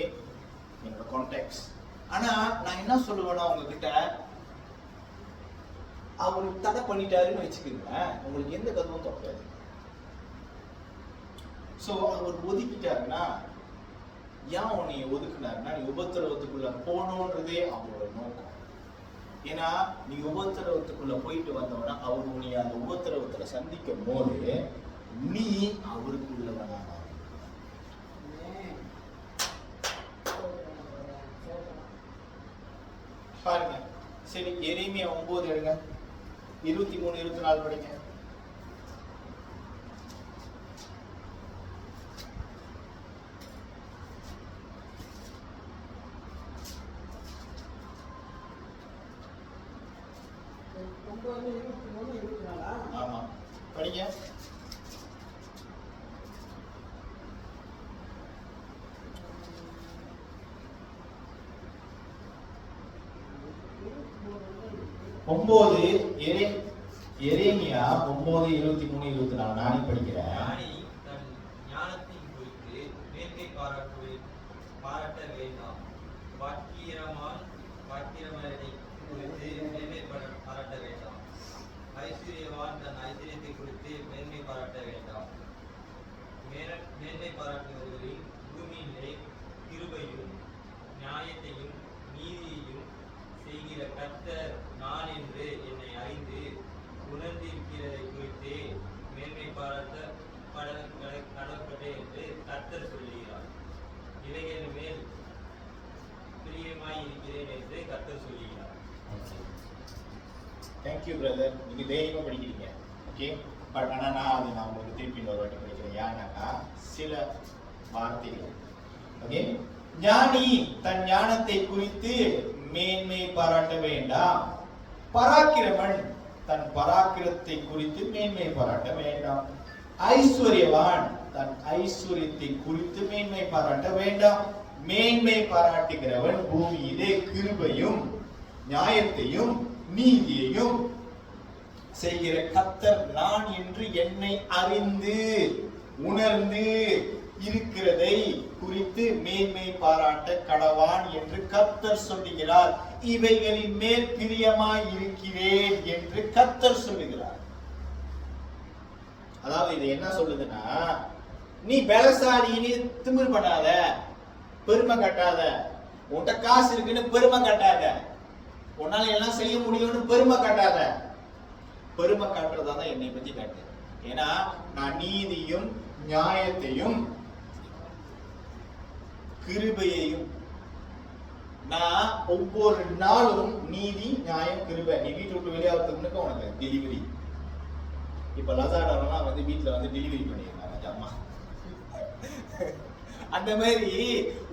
என்னோட கான்டெக்ட். ஆனா நான் என்ன சொல்லுவேன்னா, உங்ககிட்ட அவரு தடை பண்ணிட்டாருன்னு வச்சுக்கோங்க, உங்களுக்கு எந்த கதவும் தப்பாது. சோ அவர் ஒதுக்கிட்டாருன்னா, ஏன் உன்னை ஒதுக்குனாருன்னா, நீ உபத்திரவத்துக்குள்ள போகணுன்றதே அவரோட நோக்கம். ஏன்னா நீ உபத்திரவத்துக்குள்ள போயிட்டு வந்தவனா, அவர் உன்னை அந்த உபத்திரவத்துல சந்திக்கும் போது நீ அவருக்குள்ளவனா. பாருங்க, சரி, எரேமியா 9 எடுங்க, 23, 24 படிங்க. ஆமா, படிங்க. எரேமியா 9, 23, 24 நானே படிக்கிறேன்.
தன் ஞானத்தின் குறித்து மேன்மை பாராட்ட வேண்டாம், பாக்கிரமனை குறித்து மேன்மை பாராட்ட வேண்டாம், ஐஸ்வர்யவான் தன் ஐஸ்வர்யத்தை குறித்து மேன்மை பாராட்ட வேண்டாம். மேன்மை பாராட்டுபவர்களின் பூமியிலே கிருபையும் நியாயத்தையும் நீதியையும் செய்கிற கர்த்தர் நான் என்று என்னை அறிந்து உணர்ந்திருக்கிறதை குறித்து மேன்மை பாராட்ட கடவுளே என்று கர்த்தர் சொல்லுகிறார். இவைகள் மேல் பிரியமாய் இருக்கிறேன் என்று கர்த்தர் சொல்லுகிறார்.
தேங்க்யூ பிரதர், நீங்க தைரியமா படிக்கிறீங்க, ஓகே. பட் ஆனா நான் உங்களுக்கு திருப்பி ஒரு வாட்டி படிக்கிறேன். ஏன்னாக்கா சில வார்த்தைகள், ஓகே. ஞானி தன் ஞானத்தை குறித்து மேன்மை பாராட்ட வேண்டாம், பராக்கிரமன் தன் பராக்கிரத்தை குறித்து மேன்மை பாராட்ட வேண்டாம், ஐஸ்வர்யவான் தன் ஐஸ்வர்யத்தை குறித்து மேன்மை பாராட்ட வேண்டாம். மேன்மை பாராட்டுகிறவன் பூமியிலே கிருபையும் நியாயத்தையும் நீதியையும் செய்கிற கர்த்தர் நான் என்று என்னை அறிந்து உணர்ந்து இருக்கிறதை குறித்து மேன்மை பாராட்ட கடவான் என்று கர்த்தர் சொல்லுகிறார். இவைகளின் மேல் பிரியமாய் இருக்கிறேன் என்று கர்த்தர் சொல்லுகிறார். அதாவது இது என்ன சொல்லுதுன்னா, நீ பலசாலின்னு திமிர் பண்ணாத, பெருமை கட்டாத, உன்கிட்ட காசு இருக்குன்னு பெருமை கட்டாத, உன்னால எல்லாம் செய்ய முடியும்னு பெருமை காட்டாத. பெருமை காட்டுறதா தான் என்னை பத்தி காட்டு. ஏன்னா நான் நீதியும் நியாயத்தையும் கிருபையையும், நான் ஒவ்வொரு நாளும் நீதி நியாயம் கிருபை. நீ வீட்டு விட்டு வெளியாகிறதுக்கு முன்னாடி உனக்கு டெலிவரி. இப்ப லசாடாலாம் வந்து வீட்டுல வந்து டெலிவரி பண்ணிருக்காங்க அம்மா. அந்த மாதிரி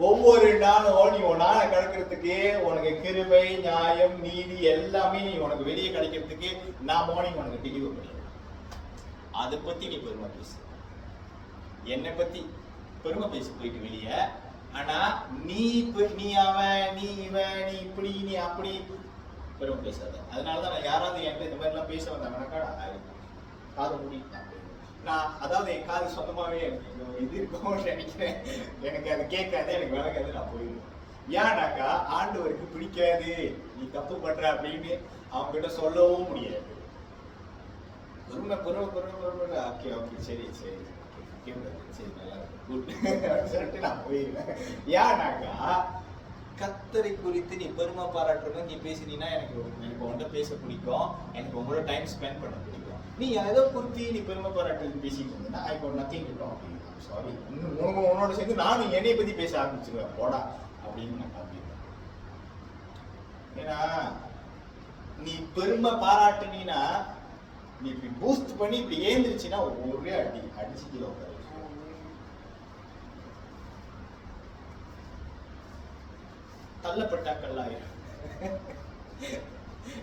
ஒவ்வொரு நாளும் நீ உன் நாளை கிடக்கிறதுக்கு உனக்கு கிருபை நியாயம் நீதி எல்லாமே நீ உனக்கு வெளியே கிடைக்கிறதுக்கு நான் மார்னிங் உனக்கு டெலிவரி பண்ணிடுறேன். அதை பத்தி நீ பெருமை பேசு, என்னை பத்தி பெருமை பேசி போயிட்டு வெளியே. ஆனா நீ அவன் நீ இவன் நீ இப்படி நீ அப்படி பெருமை பேசாத. அதனாலதான் நான் யாராவது என்கிட்ட இந்த மாதிரி எல்லாம் பேச வந்தாங்கன்னாக்கா காதை மூடிட்டு நான், அதாவது என் காது சொந்தமாவே எனக்கு இது இருக்கும்னு நினைக்கிறேன். எனக்கு அது கேட்காது, எனக்கு விளக்காது, நான் போயிடுவேன். ஏன்னாக்கா ஆண்டவருக்கு பிடிக்காது நீ தப்பு பண்ற அப்படின்னு அவங்க கிட்ட சொல்லவும் முடியாது. பொறுமை பொறுமை பொறுமை பொறுமை ஓகே ஓகே சரி சரி சரி நல்லா குட் சொல்லிட்டு நான் போயிடுவேன். ஏன்னாக்கா கர்த்தரை குறித்து நீ பெருமை பாராட்டணும் நீ பேசினீன்னா எனக்கு உங்கள்கிட்ட பேச பிடிக்கும், எனக்கு உங்களோட டைம் ஸ்பெண்ட் பண்ண பிடிக்கும். நீ ஏதோ குறித்து நீ பெருமை பாராட்டு பேசிட்டு இருந்தேன்னா I got nothing to talk to you. Sorry, உன்னோட சேர்ந்து நானும் என்னை பத்தி பேச ஆரம்பிச்சிருவேன் போடா அப்படின்னு நான் காப்பிடுவேன். ஏன்னா நீ பெருமை பாராட்டுனீன்னா நீ இப்படி பூஸ்ட் பண்ணி இப்படி ஏந்திருச்சுன்னா ஒரே அடிச்சு கீழே உட்காரு. தள்ளப்பட்ட கல்லாயிரும்.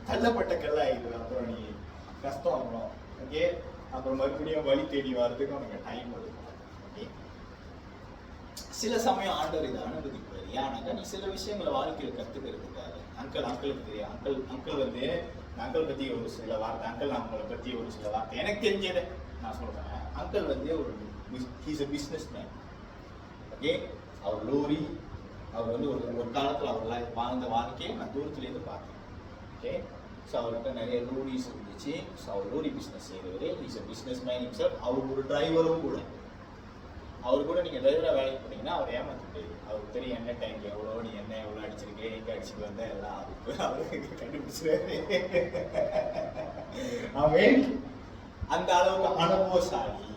தள்ளப்பட்ட கல்லாயிரும். அப்புறம் நீ கஷ்டம் அப்புறம். ஓகே, அப்புறம் மறுபடியும் வழி தேடி வர்றதுக்கு உனக்கு டைம் எடுக்கும். ஓகே, சில சமயம் ஆண்டவர் இதை அனுமதிப்பாரு. ஏன்னாக்கா நீ சில விஷயங்களை வாழ்க்கையில் கத்துக்கிறதுக்காக. அங்கிளுக்கு தெரியும். அங்கிள் வந்து அங்கிள் பத்தி ஒரு சில வார்த்தை, அங்கிள் அவங்களை பத்தி ஒரு சில வார்த்தை எனக்கு தெரிஞ்சதை நான் சொல்றேன். அங்கிள் வந்து ஒரு he's a business man. Okay, அவர் லோரி, அவர் வந்து ஒரு காலத்தில் அவர் வாழ்ந்த வாழ்க்கையை நான் தூரத்துலேருந்து பார்த்தேன். ஓகே, ஸோ அவர்கிட்ட நிறைய லோரிஸ் இருந்துச்சு. ஸோ அவர் லோரி பிஸ்னஸ் செய்கிறவர். Is a business man himself. அவர் ஒரு டிரைவரும் கூட. அவர் கூட நீங்கள் டிரைவராக வேலைக்கு போனீங்கன்னா அவர் ஏமாற்றிட்டு அவருக்கு தெரியும் என்ன டைம் எவ்வளோ, நீ என்ன எவ்வளோ அடிச்சிருக்கேன், எங்கே அடிச்சுட்டு வந்த எல்லாம் அவருக்கு கண்டுபிடிச்சிருவாரு. அவன் அந்த அளவுக்கு அனுபவசாலி.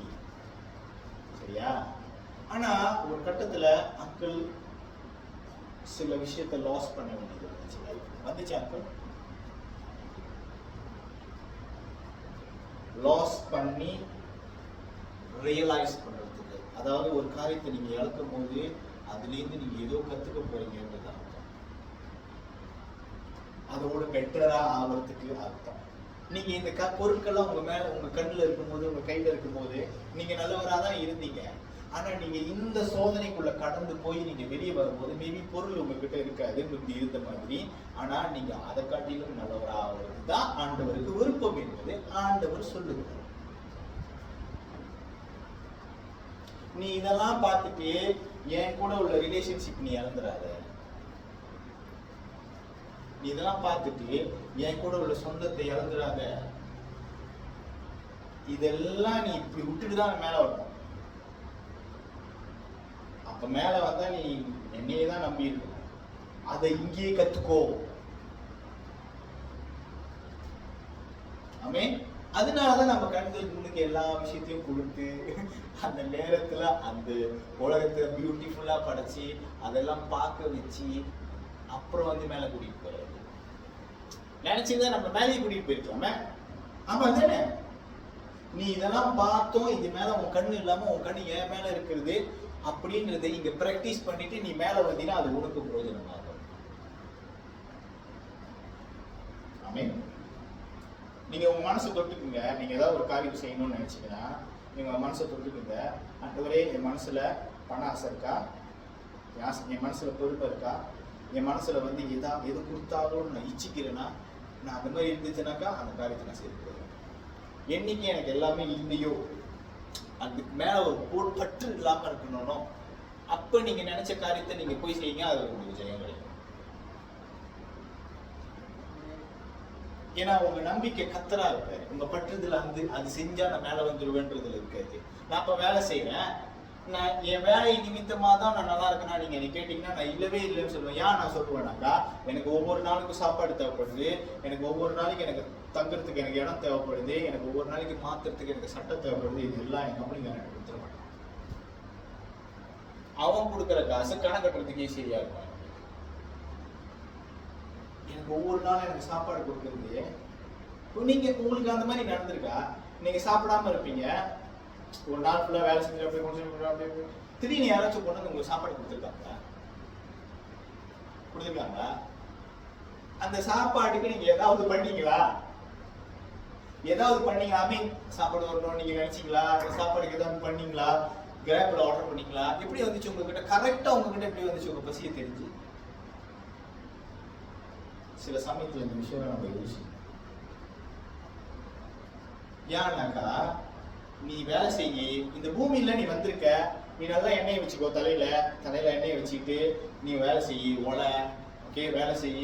சரியா? ஆனா ஒரு கட்டத்துல அங்கிள் சில விஷயத்தை லாஸ் பண்ண வேண்டியது வந்துச்சு. அங்கிள் லாஸ் பண்ணி ரியலைஸ் பண்றதுக்கு, அதாவது ஒரு காரியத்தை நீங்க இழக்கும் போது அதுலேருந்து நீங்க ஏதோ கத்துக்க போறீங்கன்றது அர்த்தம். அதோட பெட்டரா ஆகிறதுக்கு அர்த்தம். நீங்க இந்த பொருட்கள்லாம் உங்க மேல உங்க கண்ணுல இருக்கும்போது உங்க கையில இருக்கும்போது நீங்க நல்லவரா தான் இருந்தீங்க. ஆனா நீங்க இந்த சோதனைக்குள்ள கடந்து போய் நீங்க வெளியே வரும்போது மேபி பொருள் உங்ககிட்ட இருக்காது முந்தி இருந்த மாதிரி. ஆனா நீங்க அதை காட்டிலும் நல்லவரா ஆகிறது தான் ஆண்டவருக்கு விருப்பம் என்பது ஆண்டவர் சொல்லுகிறார். நீ இதெல்லாம் பார்த்துட்டு என் கூட உள்ள ரிலேஷன்ஷிப் நீ இழந்துடாத. நீ இதெல்லாம் பார்த்துட்டு என் கூட உள்ள சொந்தத்தை இழந்துடாத. இதெல்லாம் நீ இப்படி விட்டுட்டு தான் மேல வரணும். அப்ப மேல வந்தா நீ என்னையே தான் நம்பி இருக்கணும். அதை இங்கேயே கத்துக்கோ. ஆமே. அதனாலதான் நம்ம கண்களுக்கு முன்னுக்கு எல்லா விஷயத்தையும் கொடுத்து அந்த நேரத்துல அந்த உலகத்தை பியூட்டிஃபுல்லா படைச்சு அதெல்லாம் பார்க்க வச்சு அப்புறம் வந்து மேல கூட்டிட்டு போறாரு. நினைச்சுதான் நம்ம மேலேயே கூட்டிட்டு போயிருக்கலாமே. ஆமா தானே? நீ இதெல்லாம் பார்த்தோம், இது மேல உன் கண்ணு இல்லாம உன் கண்ணு என் மேல இருக்கிறது அப்படின்றத இங்க பிராக்டிஸ் பண்ணிட்டு நீ மேல வந்தீங்கன்னா அது உனக்கு பிரயோஜனமாகும். ஆமென். நீங்க உங்க மனசை தொட்டுக்குங்க. நீங்க ஏதாவது ஒரு காரியம் செய்யணும்னு நினைச்சீங்கன்னா நீங்க உங்க மனசை தொட்டுக்குங்க. ஆண்டவரே, என் மனசுல பண ஆசை இருக்கா, என் மனசுல பொறுப்பு இருக்கா, என் மனசுல வந்து எது கொடுத்தாலும் நான் இச்சிக்கிறேன்னா, நான் அந்த மாதிரி இருந்துச்சுனாக்கா அந்த காரியத்தை நான் செய்து போடுவேன். என்னைக்கு எனக்கு எல்லாமே இல்லையோ அதுக்கு மேல ஒரு பற்று இல்லாம இருக்கணும். அப்ப நீங்க நினைச்ச காரியத்தை நீங்க போய் செய்யுங்க, அது உங்களுக்கு ஜெயம் கிடைக்கும். ஏன்னா உங்க நம்பிக்கை கத்தரா இருக்காரு. உங்க பற்றுதல் வந்து அது செஞ்சா நான் மேல வந்துருவேன்றதுல இருக்காது. நான் இப்ப வேலை செய்யறேன், நான் என் வேலை நிமித்தமா தான் நான் நல்லா இருக்கேன்னா நீங்க என்ன கேட்டீங்கன்னா நான் இல்லவே இல்லைன்னு சொல்லுவேன். ஏன் நான் சொல்லுவேன்னாக்கா, எனக்கு ஒவ்வொரு நாளுக்கும் சாப்பாடு தேவைப்படுது, எனக்கு ஒவ்வொரு நாளைக்கு எனக்கு தங்குறதுக்கு எனக்கு இடம் தேவைப்படுது, எனக்கு ஒவ்வொரு நாளைக்கு மாத்துறதுக்கு எனக்கு சட்டம் தேவைப்படுது. இது எல்லாம் என் கம்பெனிக்காரன் எனக்கு கொடுத்துட மாட்டான். அவன் கொடுக்குற காசு கணக்கு கட்டுறதுக்கே சரியா இருக்கும். எனக்கு ஒவ்வொரு நாளும் எனக்கு சாப்பாடு கொடுக்குறது, நீங்க உங்களுக்கு அந்த மாதிரி நடந்திருக்கா? நீங்க சாப்பிடாம இருப்பீங்க, ஒரு நாள் ஃபுல்லா வேலை செஞ்சு அப்படியே கொஞ்சம் திடீர்னு யாராச்சும் கொண்டு வந்து உங்களுக்கு சாப்பாடு கொடுத்துருக்காங்க. அந்த சாப்பாட்டுக்கு நீங்க ஏதாவது பண்ணீங்களா? ஏதாவது பண்ணீங்களா? மீன் சாப்பாடு வரணும் நீங்க நினைச்சீங்களா? அந்த சாப்பாடுக்கு ஏதாவது பண்ணீங்களா? கிராப்ல ஆர்டர் பண்ணீங்களா? எப்படி வந்துச்சு உங்ககிட்ட? கரெக்டா உங்ககிட்ட எப்படி வந்துச்சு உங்க பசியை தெரிஞ்சு? சில சமயத்துல இந்த விஷயம் நம்ம யோசிக்கணும். ஏன்னாக்கா, நீ வேலை செய்ய இந்த பூமியில நீ வந்திருக்க, நீ நல்லா எண்ணெயை வச்சுக்கோ, தலையில எண்ணெயை வச்சுக்கிட்டு நீ வேலை செய்ய, ஓகே, வேலை செய்ய,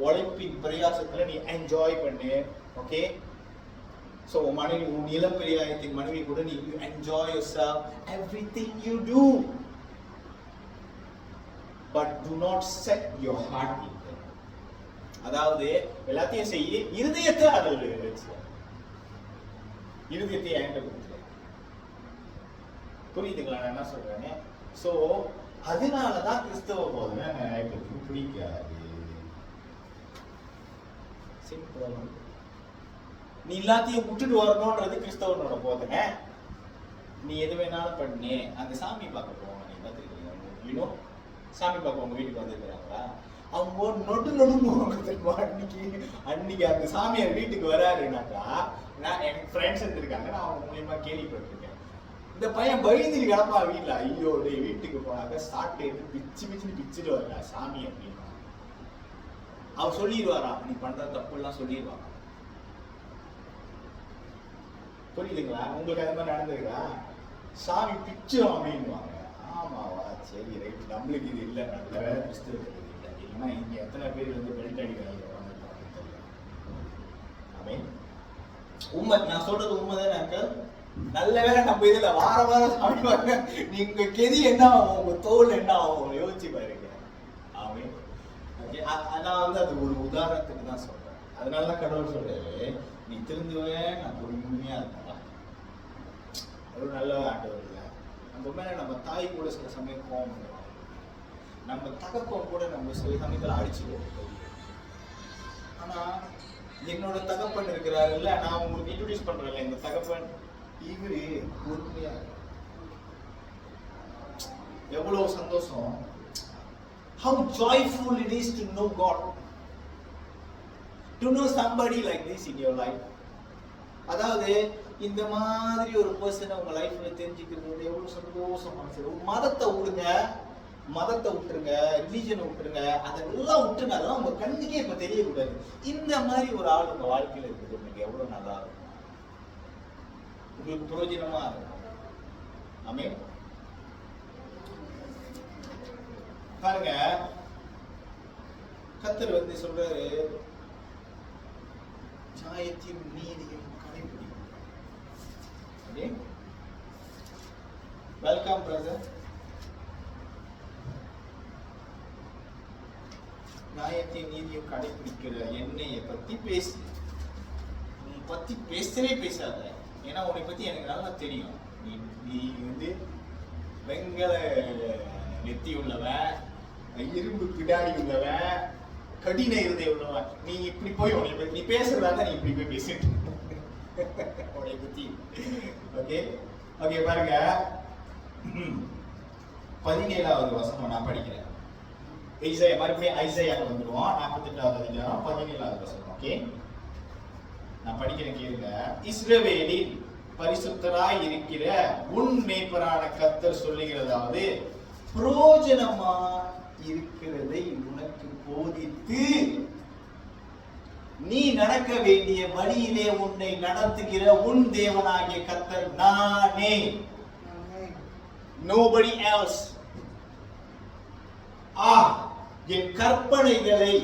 உழைப்பின் பிரயாசத்துல நீ என்ஜாய் பண்ணு. ஓகே, ஸோ மனைவி, உன் இளம் பெரியாயத்தின் மனைவி கூட நீ enjoy yourself, everything you do, but do not set your heart in it. அதாவது எல்லாத்தையும் செய்ய, இருதயத்தை அதில் வச்சு, இருதயத்தை என்கிட்ட கொடுத்து. புரியுதுங்களா நான் என்ன சொல்றேன்னு? சோ அதனாலதான் கிறிஸ்தவ போதனை எனக்கு பிடிக்காது. சிம்பிள். நீ எல்லாத்தையும் விட்டுட்டு வரணும்ன்றது கிறிஸ்தவனோட போதனை. நீ எது வேணாலும் பண்ணு, அந்த சாமி பார்க்க போவாங்க. நீ பார்த்துருக்கீங்க இன்னும் சாமி பார்க்க உங்க வீட்டுக்கு வந்துருக்கிறாங்களா? அவங்க நொடுங்குவாங்க. அன்னைக்கு அந்த சாமியார் வீட்டுக்கு வராருனாக்கா, நான் எனக்கு ஃப்ரெண்ட்ஸ் இருந்திருக்காங்க, நான் அவங்க மூலியமா கேள்விப்பட்டிருக்கேன். இந்த பையன் பயந்துட்டு கிடப்பா வீட்டுல. ஐயோ வீட்டுக்கு போனாக்க சாப்பிட்டு எடுத்து பிச்சுட்டு வரல சாமி அப்படின்னு அவர் சொல்லிடுவாரா, நீ பண்ற தப்பு எல்லாம் சொல்லிடுவாங்க. புரியுதுங்களா? உங்களுக்கு அது மாதிரி நடந்துருக்கா? சாமி பிச்சோம் அப்படின்வாங்க. ஆமாவா, சரி ரைட், நம்மளுக்கு இது இல்லை, நல்ல வேலை கிறிஸ்தவர்களுக்கு இல்லை. இல்லைன்னா இங்க எத்தனை பேர் வந்து பெல்ட் அடிக்கிறாங்க உண்மை. நான் சொல்றது உண்மைதானே அங்கிள்? நல்ல வேலை நம்ம இதுல வார வாரம் சாமி பாருங்க. நீங்க கெதி என்ன ஆகும், உங்க தோல் என்ன ஆகும் யோசிச்சு பாருங்க. நான் வந்து அது ஒரு உதாரணத்துக்கு தான் சொல்றேன். அதனாலதான் கடவுள் சொல்றாரு, நீ திருந்துவேன், நான் பொறுமையா இருக்கலாம். ஒரு நல்ல ஆண்டவர் இல்லை. நம்ம மேல நம்ம தாய் கூட சில சமயம் கோவம் வந்துடும். நம்ம தகப்பம் கூட நம்ம சில சமயத்துல அடிச்சுடுவோம். ஆனா என்னோட தகப்பன் இருக்கிறாருல்ல, நான் உங்களுக்கு இன்ட்ரோடியூஸ் பண்றேன்ல, இந்த தகப்பன் இவரு பொறுமையா. எவ்வளவு சந்தோஷம். How joyful it is to know God, to know somebody like this in your life. அதாவது இந்த மாதிரி ஒரு பர்சனை உங்க லைஃப்ல தெரிஞ்சுக்கிறது எவ்வளவு சந்தோஷமான விஷயம். மதத்தை விடுங்க, மதத்தை விட்டுருங்க, ரிலீஜனை விட்டுருங்க, அதெல்லாம் விட்டுருங்க. அதெல்லாம் உங்க கண்ணுக்கே இப்ப தெரியக்கூடாது. இந்த மாதிரி ஒரு ஆள் உங்க வாழ்க்கையில இருக்குது, உங்களுக்கு எவ்வளவு நல்லா இருக்கும், உங்களுக்கு பிரயோஜனமா இருக்கும். ஆமென். பாருங்க, கர்த்தர் வந்து சொல்றாரு, நியாயத்தையும் நீதியும் கடைபிடிக்கும். Welcome brother. நியாயத்தையும் நீதியும் கடைபிடிக்கிற என்னைய பத்தி பேசு. நீ பத்தி பேசவே பேசாத. ஏன்னா உன்னை பத்தி எனக்கு நல்லா தெரியும். நீ வந்து வெங்கல நெத்தி உள்ளவன், இரும்பு பிடாரி உள்ளவன், கடின இருதை உள்ளவன். நீ இப்படி போய் உன்னை பத்தி நீ பேசுறதா, நீ இப்படி போய் பேசிட்டு உன்னை பத்தி. ஓகே ஓகே, பாருங்க 17வது வசனம் நான் படிக்கிறேன். ஐசையா, மறுபடியும் ஐசையாக்கு வந்துடுவோம். 48வது அதிகாரம் 17வது வசனம். ஓகே, நான் படிக்கிறேன், கேளுங்க. இஸ்ரவேலில் பரிசுத்தராய் இருக்கிற உன் மேய்ப்பரான கர்த்தர் சொல்லுகிறதாவது, பிரயோஜனமா இருக்கிறதை உனக்கு போதித்து நீ நடக்க வேண்டிய வழியிலே உன்னை நடத்துகிற உன் தேவனாகிய கர்த்தர் நானே, nobody else. என் கற்பனைகளை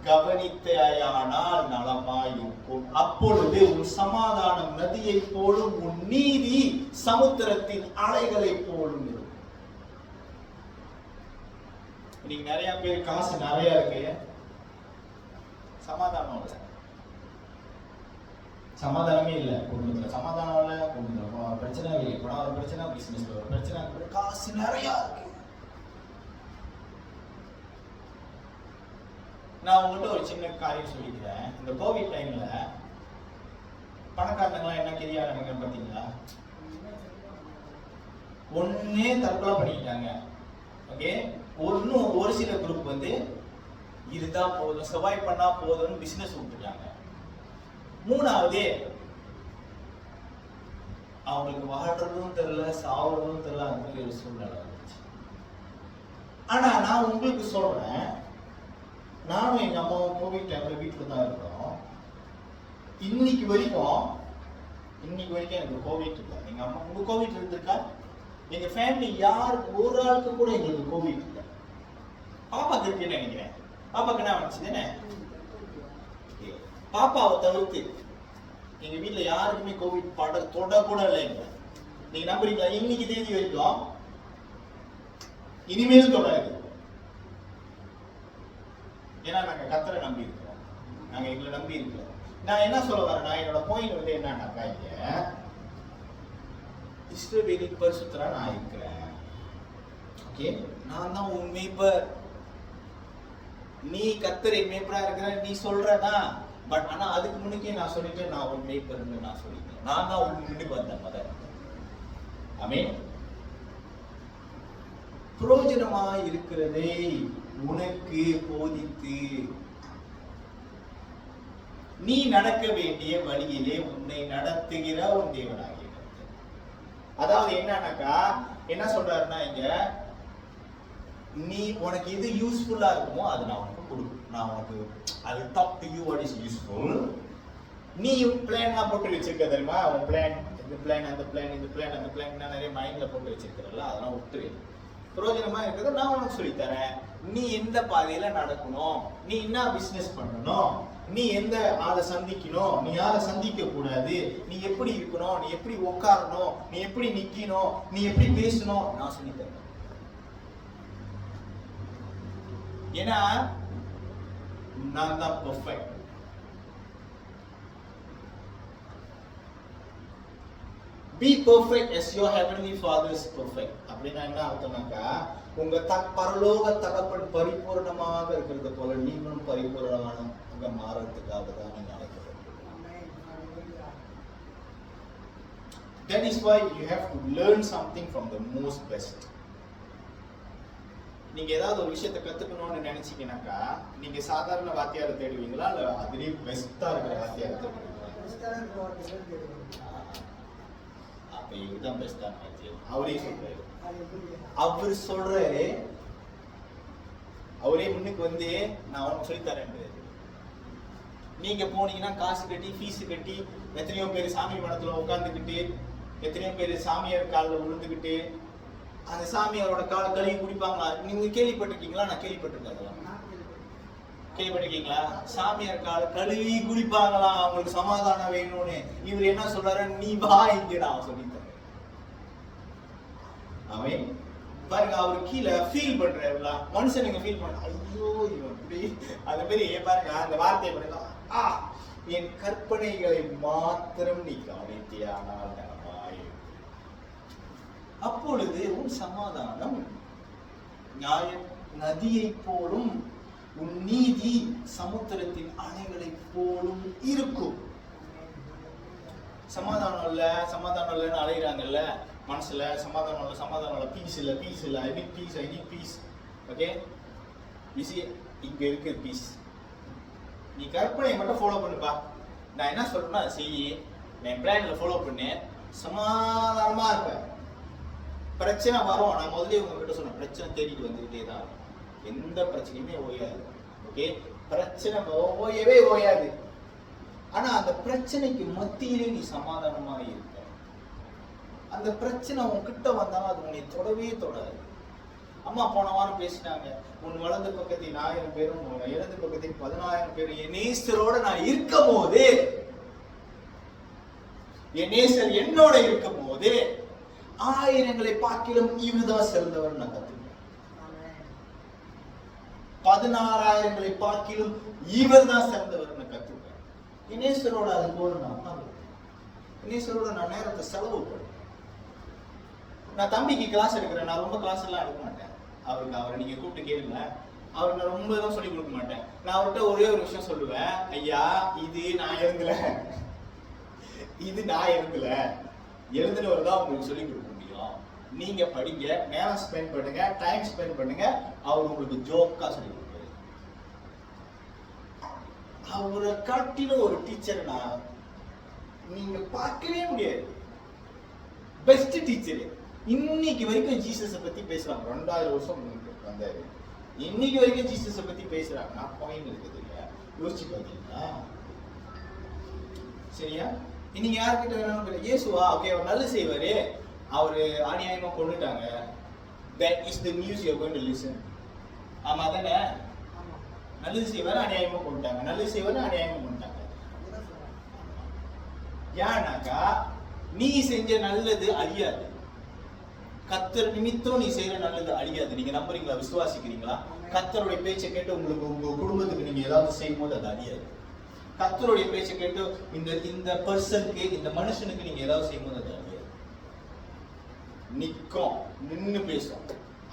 கவனித்தாயானால் நலமாயிருக்கும். அப்பொழுது உன் சமாதானம் நதியை போலும், உன் நீதி சமுத்திரத்தின் அலைகளை போலும் இருக்கும். நீங்க நிறைய பேர் காசு நிறைய இருக்கு, சமாதானம் இல்லை, சமாதானமே இல்லை குடும்பத்துல, சமாதானம் இல்லை குடும்பத்துல, பிரச்சனை இல்லை, பணம் ஒரு பிரச்சனை, பிசினஸ்ல ஒரு பிரச்சனை, காசு நிறைய இருக்கு. நான் உங்கள்கிட்ட ஒரு சின்ன காரியம் சொல்லிக்கிறேன். இந்த கோவிட் டைம்ல பணக்காரங்களாம் என்ன கெதியானாங்க பார்த்தீங்களா? ஒன்னே தற்கொலை பண்ணிக்கிட்டாங்க. ஓகே, ஒரு சில குரூப் வந்து இதுதான் போதும், சர்வைவ் பண்ணா போதும்னு பிசினஸ் விட்டுட்டாங்க. மூணாவது, அவங்களுக்கு வாழ்றதும் தெரியல, சாவறதும் தெரியல, அந்த மாதிரி ஒரு சூழ்நிலை இருந்துச்சு. ஆனா நான் உங்களுக்கு சொல்றேன், நானும் எங்க அம்மாவும் கோவிட் டைம்ல வீட்டுல தான் இருக்கிறோம். இன்னைக்கு வரைக்கும் எனக்கு கோவிட் இல்லை. எங்க அம்மா, உங்க கோவிட் இருந்திருக்கா? எங்க ஃபேமிலி யார் ஒரு ஆளுக்கு கூட எங்களுக்கு கோவிட் இல்லை. பாப்பாக்கு இருக்குன்னு நினைக்கிறேன். பாப்பாக்கு என்ன வந்துச்சு தானே? பாப்பாவை தவிர்த்து எங்க வீட்டுல யாருக்குமே கோவிட் தொட கூட இல்லைங்க. நீங்க நம்புறீங்களா? இன்னைக்கு தேதி வரைக்கும், இனிமேல் தொடாது. ஏன்னா நாங்க கர்த்தரை நம்பி இருக்கிறோம், நாங்க எங்களை நம்பி இருக்கல. நான் என்ன சொல்ல வரேன்னா, என்னோட பாயிண்ட் வந்து என்னன்னாக்கா, இஸ்ரவேலின் பரிசுத்தரா நான் இருக்கிறேன். ஓகே, நான் தான் உன் மேய்ப்பர். நீ கர்த்தரை மேய்ப்பரா இருக்கிற, நீ சொல்றதா பட் ஆனா அதுக்கு முன்னுக்கே நான் சொல்லிட்டேன், நான் உன் மேய்ப்பர்னு நான் சொல்லிட்டேன். நான் தான் உன் முன்னுக்கு வந்தேன் மதன். ஆமென். பிரயோஜனமா இருக்கிறதை உனக்கு போதித்து நீ நடக்க வேண்டிய வழியிலே உன்னை நடத்துகிற உன் தேவனாகிய கர்த்தர். அதாவது என்னன்னாக்கா என்ன சொல்றாருன்னா, இங்க நீ உனக்கு எது யூஸ்ஃபுல்லா இருக்குமோ அது நான் உனக்கு கொடுக்கும். நான் உனக்கு அது talk to you what is useful. நீ பிளான்லாம் போட்டு வச்சிருக்க தெரியுமா, உன் பிளான் இந்த பிளான் அந்த பிளான் இந்த பிளான் அந்த பிளான் நிறைய மைண்ட்ல போட்டு வச்சிருக்கிறல்ல, அதெல்லாம் விட்டு பிரயோஜனமா இருக்கிறத நான் உனக்கு சொல்லித்தரேன். நீ எந்த பாதையில நடக்கணும், நீ என்ன பிசினஸ் பண்ணணும், நீ எந்த ஆளை சந்திக்கணும், நீ யாரை சந்திக்க கூடாது, நீ எப்படி இருக்கணும், நீ எப்படி உட்காரணும், நீ எப்படி நிக்கணும், நீ எப்படி பேசணும், நான் சொல்லித்தரேன். ஏன்னா நான் தான் perfect. Be perfect as your heavenly Father is perfect. அப்படின்னா என்ன அர்த்தம்னாக்கா, உங்க பரலோக தகப்பன் பரிபூர்ணமாக இருக்கிறது போல நீங்களும் பரிபூர்ணமாக மாறதுக்காக தான் நீங்க அழைக்கப்பட்டிருக்கீங்க. That is why you have to learn something from the most best. நீங்க ஏதாவது ஒரு விஷயத்தை கத்துக்கணும்னு நினைச்சீங்கன்னாக்கா, நீங்க சாதாரண வாத்தியாரை தேடுவீங்களா இல்ல அதுலயே பெஸ்டா இருக்கிற வாத்தியாரை தேடுவீங்களா? அப்ப இதுதான் பெஸ்டான வாத்தியார். அவரே சொல்றாரு, அவர் சொல்றாரு, அவரே முன்னுக்கு வந்து நான் உனக்கு சொல்லித்தரேன். நீங்க போனீங்கன்னா காசு கட்டி ஃபீஸ் கட்டி எத்தனையோ பேர் சாமி மடத்துல உட்காந்துக்கிட்டு, எத்தனையோ பேர் சாமியார் காலில் விழுந்துக்கிட்டு அந்த சாமியாரோட காலை கழுவி குடிப்பாங்களா? நீங்க கேள்விப்பட்டிருக்கீங்களா? நான் கேள்விப்பட்டிருக்கேன். அதெல்லாம் கேள்விப்பட்டிருக்கீங்களா? சாமியார் காலை கழுவி குடிப்பாங்களா அவங்களுக்கு சமாதானம் வேணும்னு. இவர் என்ன சொல்றாரு, நீ வா இங்கடா சொல்லித்தரேன். அவன் பாருங்க, அவரு கீழே ஃபீல் பண்றாருல, மனுஷனுங்க ஃபீல் பண்ண, ஐயோ இவன் இப்படி அந்த மாதிரி பாருங்க அந்த வார்த்தையை பாருங்க, என் கற்பனைகளை மாத்திரம் நீ கவனித்தியானால் அப்பொழுது உன் சமாதானம் நியாய நதியை போலும், உன் நீதி சமுத்திரத்தின் அணைகளை போலும் இருக்கும். சமாதானம் இல்லைன்னு அலைகிறாங்கல்ல மனசுல, சமாதானம் இல்ல, பீஸ் இல்ல, ஐ நீட் பீஸ். ஓகே, இங்க இருக்கு பீஸ். நீ கற்பனையை மட்டும் ஃபாலோ பண்ணுப்பா. நான் என்ன சொல்றேன்னா அதை செய்யி, என் பிளான்ல ஃபாலோ பண்ணு, சமாதானமா இருப்பேன். பிரச்சனை வரும், நான் முதல்ல உங்ககிட்ட சொன்னேன், பிரச்சனை தேடிட்டு வந்துகிட்டே தான், எந்த பிரச்சனையுமே ஓயாது. ஓகே, பிரச்சனை ஓயாது. ஆனா அந்த பிரச்சனைக்கு மத்தியிலே நீ சமாதானமா இருக்க. அந்த பிரச்சனை உன்கிட்ட வந்தாலும் அது உன்னை தொடவே தொடாது. அம்மா போன வாரம் பேசினாங்க, உன் வலது பக்கத்தில் 1000 பேரும் இடது பக்கத்தில் 10000 பேரும் என் நேசரோட நான் இருக்கும் போது, என் நேசர் என்னோட இருக்கும் போது 1000ங்களை பார்க்கிலும் இவர்தான் சிறந்தவர் நான் கத்துக்கிறேன். 16000ங்களை பார்க்கிலும் இவர் தான் சிறந்தவர் நான் கத்துக்கிறேன். இனேஸ்வரோட அது போல நான் இனேஸ்வரோட நான் நேரத்தை செலவு பண்ணுறேன். நான் தம்பிக்கு கிளாஸ் எடுக்கிறேன், நான் ரொம்ப கிளாஸ் எல்லாம் எடுக்க மாட்டேன். அவரை நீங்க கூப்பிட்டு கேளுங்க, அவருக்கு நான் ரொம்ப தான் சொல்லி கொடுக்க மாட்டேன். நான் அவர்கிட்ட ஒரே ஒரு விஷயம் சொல்லுவேன், ஐயா இது நான் எழுந்தல, எழுதுனவர் தான் உங்களுக்கு சொல்லி கொடுக்க முடியும். நீங்க படிங்க, நேரம் ஸ்பெண்ட் பண்ணுங்க, டைம் ஸ்பெண்ட் பண்ணுங்க. அவர் உங்களுக்கு ஜோக்கா சொல்லி கொடுப்பாரு. அவரை காட்டின ஒரு டீச்சர் நீங்க பார்க்கவே முடியாது. Best teacher. இன்னைக்கு வரைக்கும் ஜீசஸை பத்தி பேசுறாங்க. 2000 வருஷம் வந்தாரு, இன்னைக்கு வரைக்கும் ஜீசஸை பத்தி பேசுறாங்கன்னா பாயிண்ட் இருக்குது இல்லையா? யோசிச்சு பாத்தீங்களா? சரியா? இன்னைக்கு யார்கிட்ட வேணாலும் இயேசுவா, ஓகே அவர் நல்லது செய்வாரு, அவரு அநியாயமா கொண்டுட்டாங்க. That is the news you are going to listen. ஆமா தானே? நல்லது செய்வாரு அநியாயமா கொண்டுட்டாங்க, நல்லது செய்வாரு அநியாயமா கொண்டுட்டாங்க. ஏன்னாக்கா நீ செஞ்ச நல்லது அழியாது, கர்த்தர் நிமித்தம் நீ செய்யற நல்லது அழியாது. நீங்க நம்புறீங்களா? விசுவாசிக்கிறீங்களா? கர்த்தருடைய பேச்சை கேட்டு உங்களுக்கு உங்க குடும்பத்துக்கு நீங்க ஏதாவது செய்யும் போது அது அழியாது. கர்த்தருடைய பேச்சை கேட்டு இந்த பர்சனுக்கு, இந்த மனுஷனுக்கு நீங்க ஏதாவது செய்யும் போது அது அழியாது. நிற்கும், நின்னு பேசும்.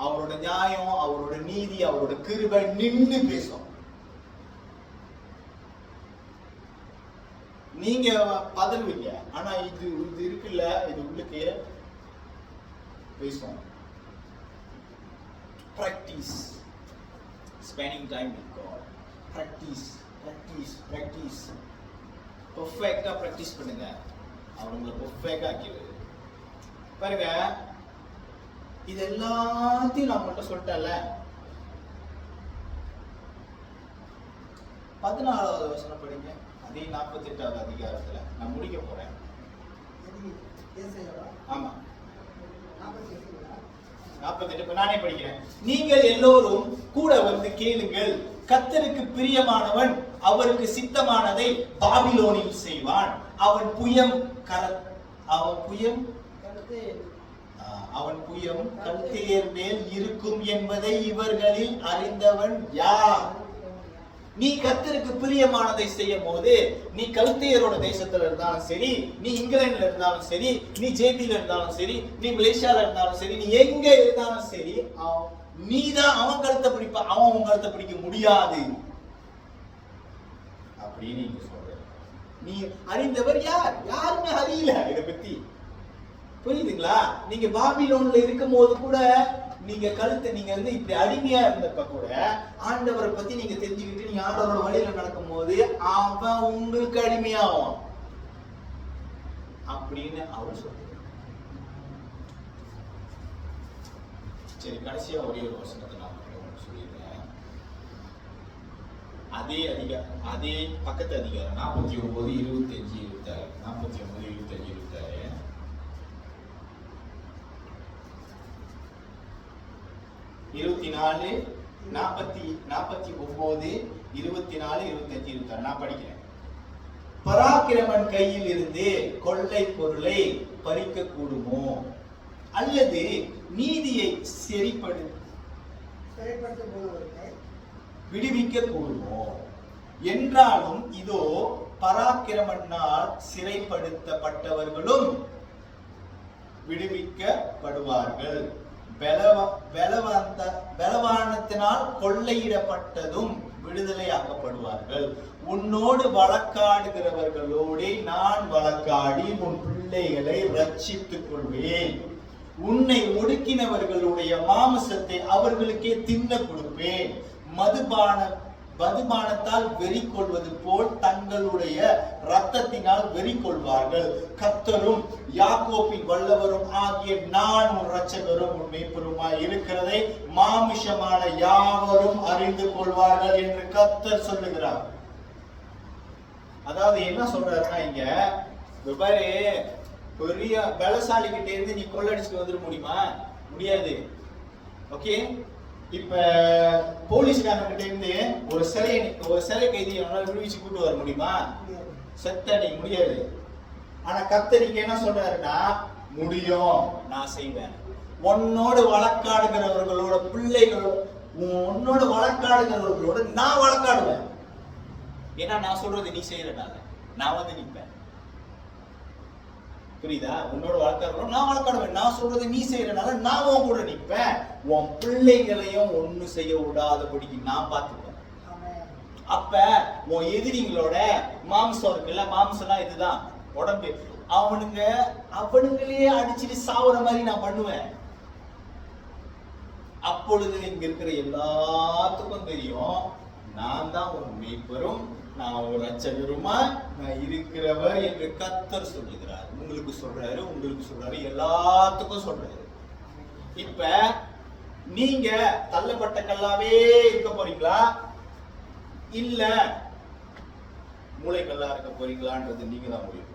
அவரோட நியாயம், அவரோட நீதி, அவரோட கிருபை நின்னு பேசும். நீங்க பதறுவீங்க. ஆனா இது இருக்குல்ல, இது உள்ளுக்கு பேசும். practice spending time with God. practice perfectா practice பண்ணுங்க. அவர் உங்களை perfectா ஆக்கிடுவாரு. பாருங்க, இது எல்லாத்தையும் நான் மட்டும் சொல்லிட்டேன்ல. 14வது வசனம் படிங்க. அதே 48வது அதிகாரத்துல நான் முடிக்க போறேன். ஆமா, 48 நானே படிக்கிறேன். நீங்கள் எல்லோரும் கூட வந்து கேளுங்கள், கர்த்தருக்கு பிரியமானவன் அவருக்கு சித்தமானதை பாபிலோனில் செய்வான். அவன் புயம் கல்தேயர் மேல் இருக்கும் என்பதை இவர்களில் அறிந்தவன் யார்? நீ கர்த்தருக்கு பிரியமானதை செய்யும் போது, நீ கல்தேயரோட தேசத்துல இருந்தாலும் சரி, நீ இங்கிலாந்துல இருந்தாலும் சரி, நீ ஜேபில இருந்தாலும் சரி, நீ மலேசியால இருந்தாலும் சரி, நீ எங்க இருந்தாலும் சரி, நீதான் அவன் கழுத்தை பிடிப்ப, அவன் உன் கழுத்தை பிடிக்க முடியாது அப்படின்னு நீங்க சொல்ற. நீ அறிந்தவர் யார்? யாருமே அறியல இதை பத்தி. புரியுதுங்களா? நீங்க பாபிலோன்ல இருக்கும் போது கூட நீங்க கழுத்தை நீங்க வந்து இப்படி அடிமையா இருந்தப்ப கூட ஆண்டவரை பத்தி நீங்க தெரிஞ்சுக்கிட்டு நீங்க ஆண்டவரோட வழியில நடக்கும் போது அவன் உங்களுக்கு அடிமையாகும் அப்படின்னு அவர் சொல்றாரு. சரி, கடைசியா ஒரே ஒரு வசனத்தை நான் சொல்லிடுறேன். அதே பக்கத்து அதிகாரம் 49:25-26. 49:25-26. 24, 49, 24, 25, 26 நான் படிக்கிறேன். பராக்கிரமன் கையில் இருந்து கொள்ளை பொருளை பறிக்க கூடுமோ, அல்லது நீதியை விடுவிக்க கூடுமோ? என்றாலும் இதோ பராக்கிரமனால் சிறைப்படுத்தப்பட்டவர்களும் விடுவிக்கப்படுவார்கள், பலவானத்தினால் கொள்ளையிடப்பட்டதும் விடுதலையாக்கப்படுவார்கள். உன்னோடு வழக்காடுகிறவர்களோடு நான் வழக்காடி உன் பிள்ளைகளை ரட்சித்துக் கொள்வேன். உன்னை ஒடுக்கினவர்களுடைய மாமிசத்தை அவர்களுக்கே தின்ன கொடுப்பேன். மதுபானத்தால் வெறி கொள்வது போல் தங்களுடைய இரத்தத்தினால் வெறி கொள்வார்கள். கர்த்தரும் யாக்கோபின் வல்லவரும் ஆகிய நான் உன் இரட்சகரும் உன் மேய்ப்பருமாய் இருக்கிறதை மாமிசமான யாவரும் அறிந்து கொள்வார்கள் என்று கர்த்தர் சொல்லுகிறார். அதாவது என்ன சொல்றாருன்னா, இங்க பாரு, பெரிய பலசாலி கிட்ட இருந்து நீ கொள்ளடிச்சுட்டு வந்துட முடியுமா? முடியாது. ஓகே, இப்ப போலீஸ்காரங்கிட்ட இருந்து ஒரு சிறை கைதியை விடுவிச்சு கூட்டு வர முடியுமா? செத்த நீ முடியாது. ஆனா கர்த்தர் என்ன சொல்றாருன்னா, முடியும், நான் செய்வேன். உன்னோடு வழக்காடுகிறவர்களோட உன்னோட வழக்காடுகிறவர்களோட நான் வழக்காடுவேன். ஏன்னா நான் சொல்றது நீ செய்யறனால நான் வந்து நிற்பேன். புரியுதா? உன்னோட வழக்காடுறோம், நான் வழக்காடுவேன். நான் சொல்றது நீ செய்யறனால நான் உன் கூட நிற்பேன். உன் பிள்ளைங்களையும் ஒண்ணு செய்ய விடாதபடிக்கு நான் பார்த்துப்பேன். அப்ப உன் எதிரிங்களோட மாம்சம் இருக்குல்ல, மாம்சம்னா இதுதான் உடம்பு, அவனுங்களே அடிச்சுட்டு சாவுற மாதிரி நான் பண்ணுவேன். அப்பொழுது இங்க இருக்கிற எல்லாத்துக்கும் தெரியும், நான் தான் உன் மேய்ப்பரும் நான் ஒரு இரட்சகருமா நான் இருக்கிறவர் என்று கர்த்தர் சொல்லுகிறார். உங்களுக்கு சொல்றாரு, எல்லாத்துக்கும் சொல்றாரு. இப்ப நீங்க தள்ளப்பட்ட கல்லாவே இருக்க போறீங்களா, இல்ல மூளைக்கல்லா இருக்க போறீங்களான்றது நீங்க தான் முடியும்.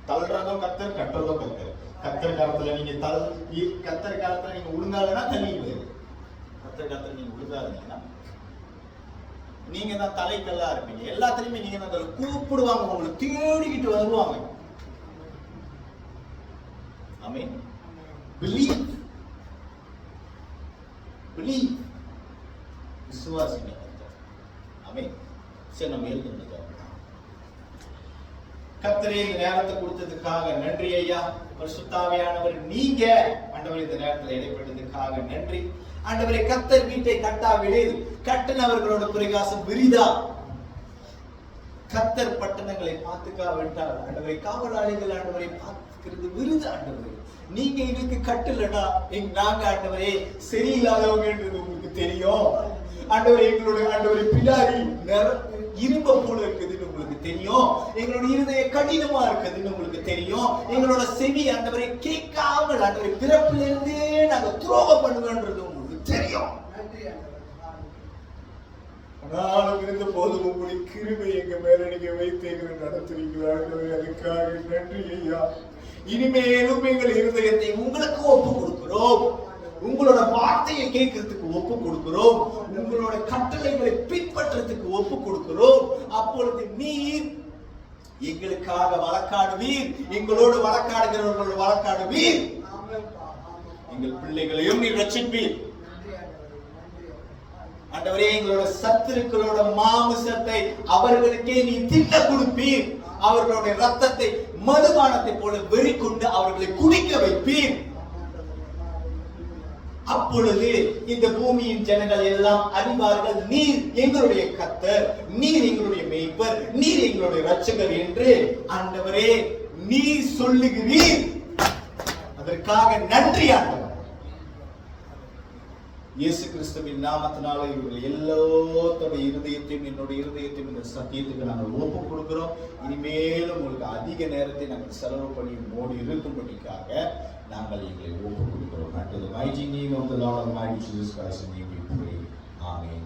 தள்ளுறதும் கர்த்தர், கட்டுறதும் கர்த்தர். கர்த்தர் காலத்துல நீங்க உளுந்தாங்கன்னா தள்ளி போயிரு. கர்த்தர் காலத்துல நீங்க உளுந்தாருந்தீங்கன்னா நீங்க தான் தலைக்கல்லா இருப்பீங்க. எல்லாத்துலயுமே நீங்க தான் கூப்பிடுவாங்க, உங்களை தேடிக்கிட்டு வருவாங்க. ஆமென். believe விசுவாசிங்க. ஆமென். சரி, நம்ம எழுதுங்க. கர்த்தரே இந்த நேரத்தை கொடுத்ததுக்காக நன்றி ஐயா. பரிசுத்தாவியானவர் நீங்க ஆண்டவரே இந்த நேரத்தில் இடைப்பட்டதுக்காக நன்றி ஆண்டவரே. கர்த்தர் வீட்டை கட்டாவிடில் கட்டினவர்களோட பிரகாசம் விரிதா. கர்த்தர் பட்டணங்களை பார்த்துக்காவிட்டால் ஆண்டவரே, காவலாளிகள் ஆண்டவரை பார்த்துக்கிறது விருது ஆண்டவரே. நீங்க எங்களுக்கு கட்டலடா, நாங்க ஆண்டவரே சரியில்லாதவங்க என்றது உங்களுக்கு தெரியும் ஆண்டவரே. எங்களுடைய ஆண்டவரை பின்னாடி இரும்ப போல இருக்குதுன்னு உங்களுக்கு தெரியும். எங்களோட இருதய கடினமா இருக்குதுன்னு உங்களுக்கு தெரியும். எங்களோட செவி ஆண்டவரை கேட்காமல் ஆண்டவரை பிறப்பில இருந்தே நாங்க துரோகம் பண்ணுவோன்றது உங்களுக்கு தெரியும். ஆனாலும் இருந்த போதும் உங்களுடைய கிருபை எங்க மேல நீங்க வைத்து எங்களை நடத்துறீங்களா, அதுக்காக நன்றி ஐயா. இனிமேலும் எங்கள் இருதயத்தை உங்களுக்கு ஒப்பு கொடுக்கிறோம். உங்களோட வார்த்தையை கேட்கறதுக்கு ஒப்பு கொடுக்கிறோம். உங்களோட கட்டளைகளை பின்பற்றதுக்கு ஒப்பு கொடுக்கிறோம். அப்பொழுது நீர் எங்களுக்காக வழக்காடுவீர், எங்களோடு வழக்காடுகிறவர்களோடு வழக்காடுவீர், எங்கள் பிள்ளைகளையும் நீர் ரட்சிப்பீர் ஆண்டவரே. எங்களோட சத்துருக்களோட மாமிசத்தை அவர்களுக்கே நீ தின்ன கொடுப்பீர். அவர்களுடைய ரத்தத்தை மதுபானத்தை போல வெறி கொண்டு அவர்களை குடிக்க வைப்பீர். அப்பொழுது இந்த பூமியின் ஜனங்கள் எல்லாம் அறிவார்கள், நீர் எங்களுடைய கர்த்தர், நீர் எங்களுடைய மேய்ப்பர், நீர் எங்களுடைய இரட்சகர் என்று ஆண்டவரே நீர் சொல்லுகிறீர். அதற்காக நன்றி ஆண்டவர். இயேசு கிறிஸ்துவின் நாமத்தினால இவர்கள் எல்லாத்தோட இருதயத்தையும் என்னுடைய இருதயத்தையும் இந்த சத்தியத்துக்கு நாங்கள் ஒப்பு கொடுக்கிறோம். இனிமேலும் உங்களுக்கு அதிக நேரத்தை நாங்கள் செலவு பண்ணி மோடி இருக்கும்படிக்காக நாங்கள் எங்களை ஒப்பு கொடுக்கிறோம். Unto the mighty name of the Lord Almighty Jesus Christ, in Him we pray. Amen.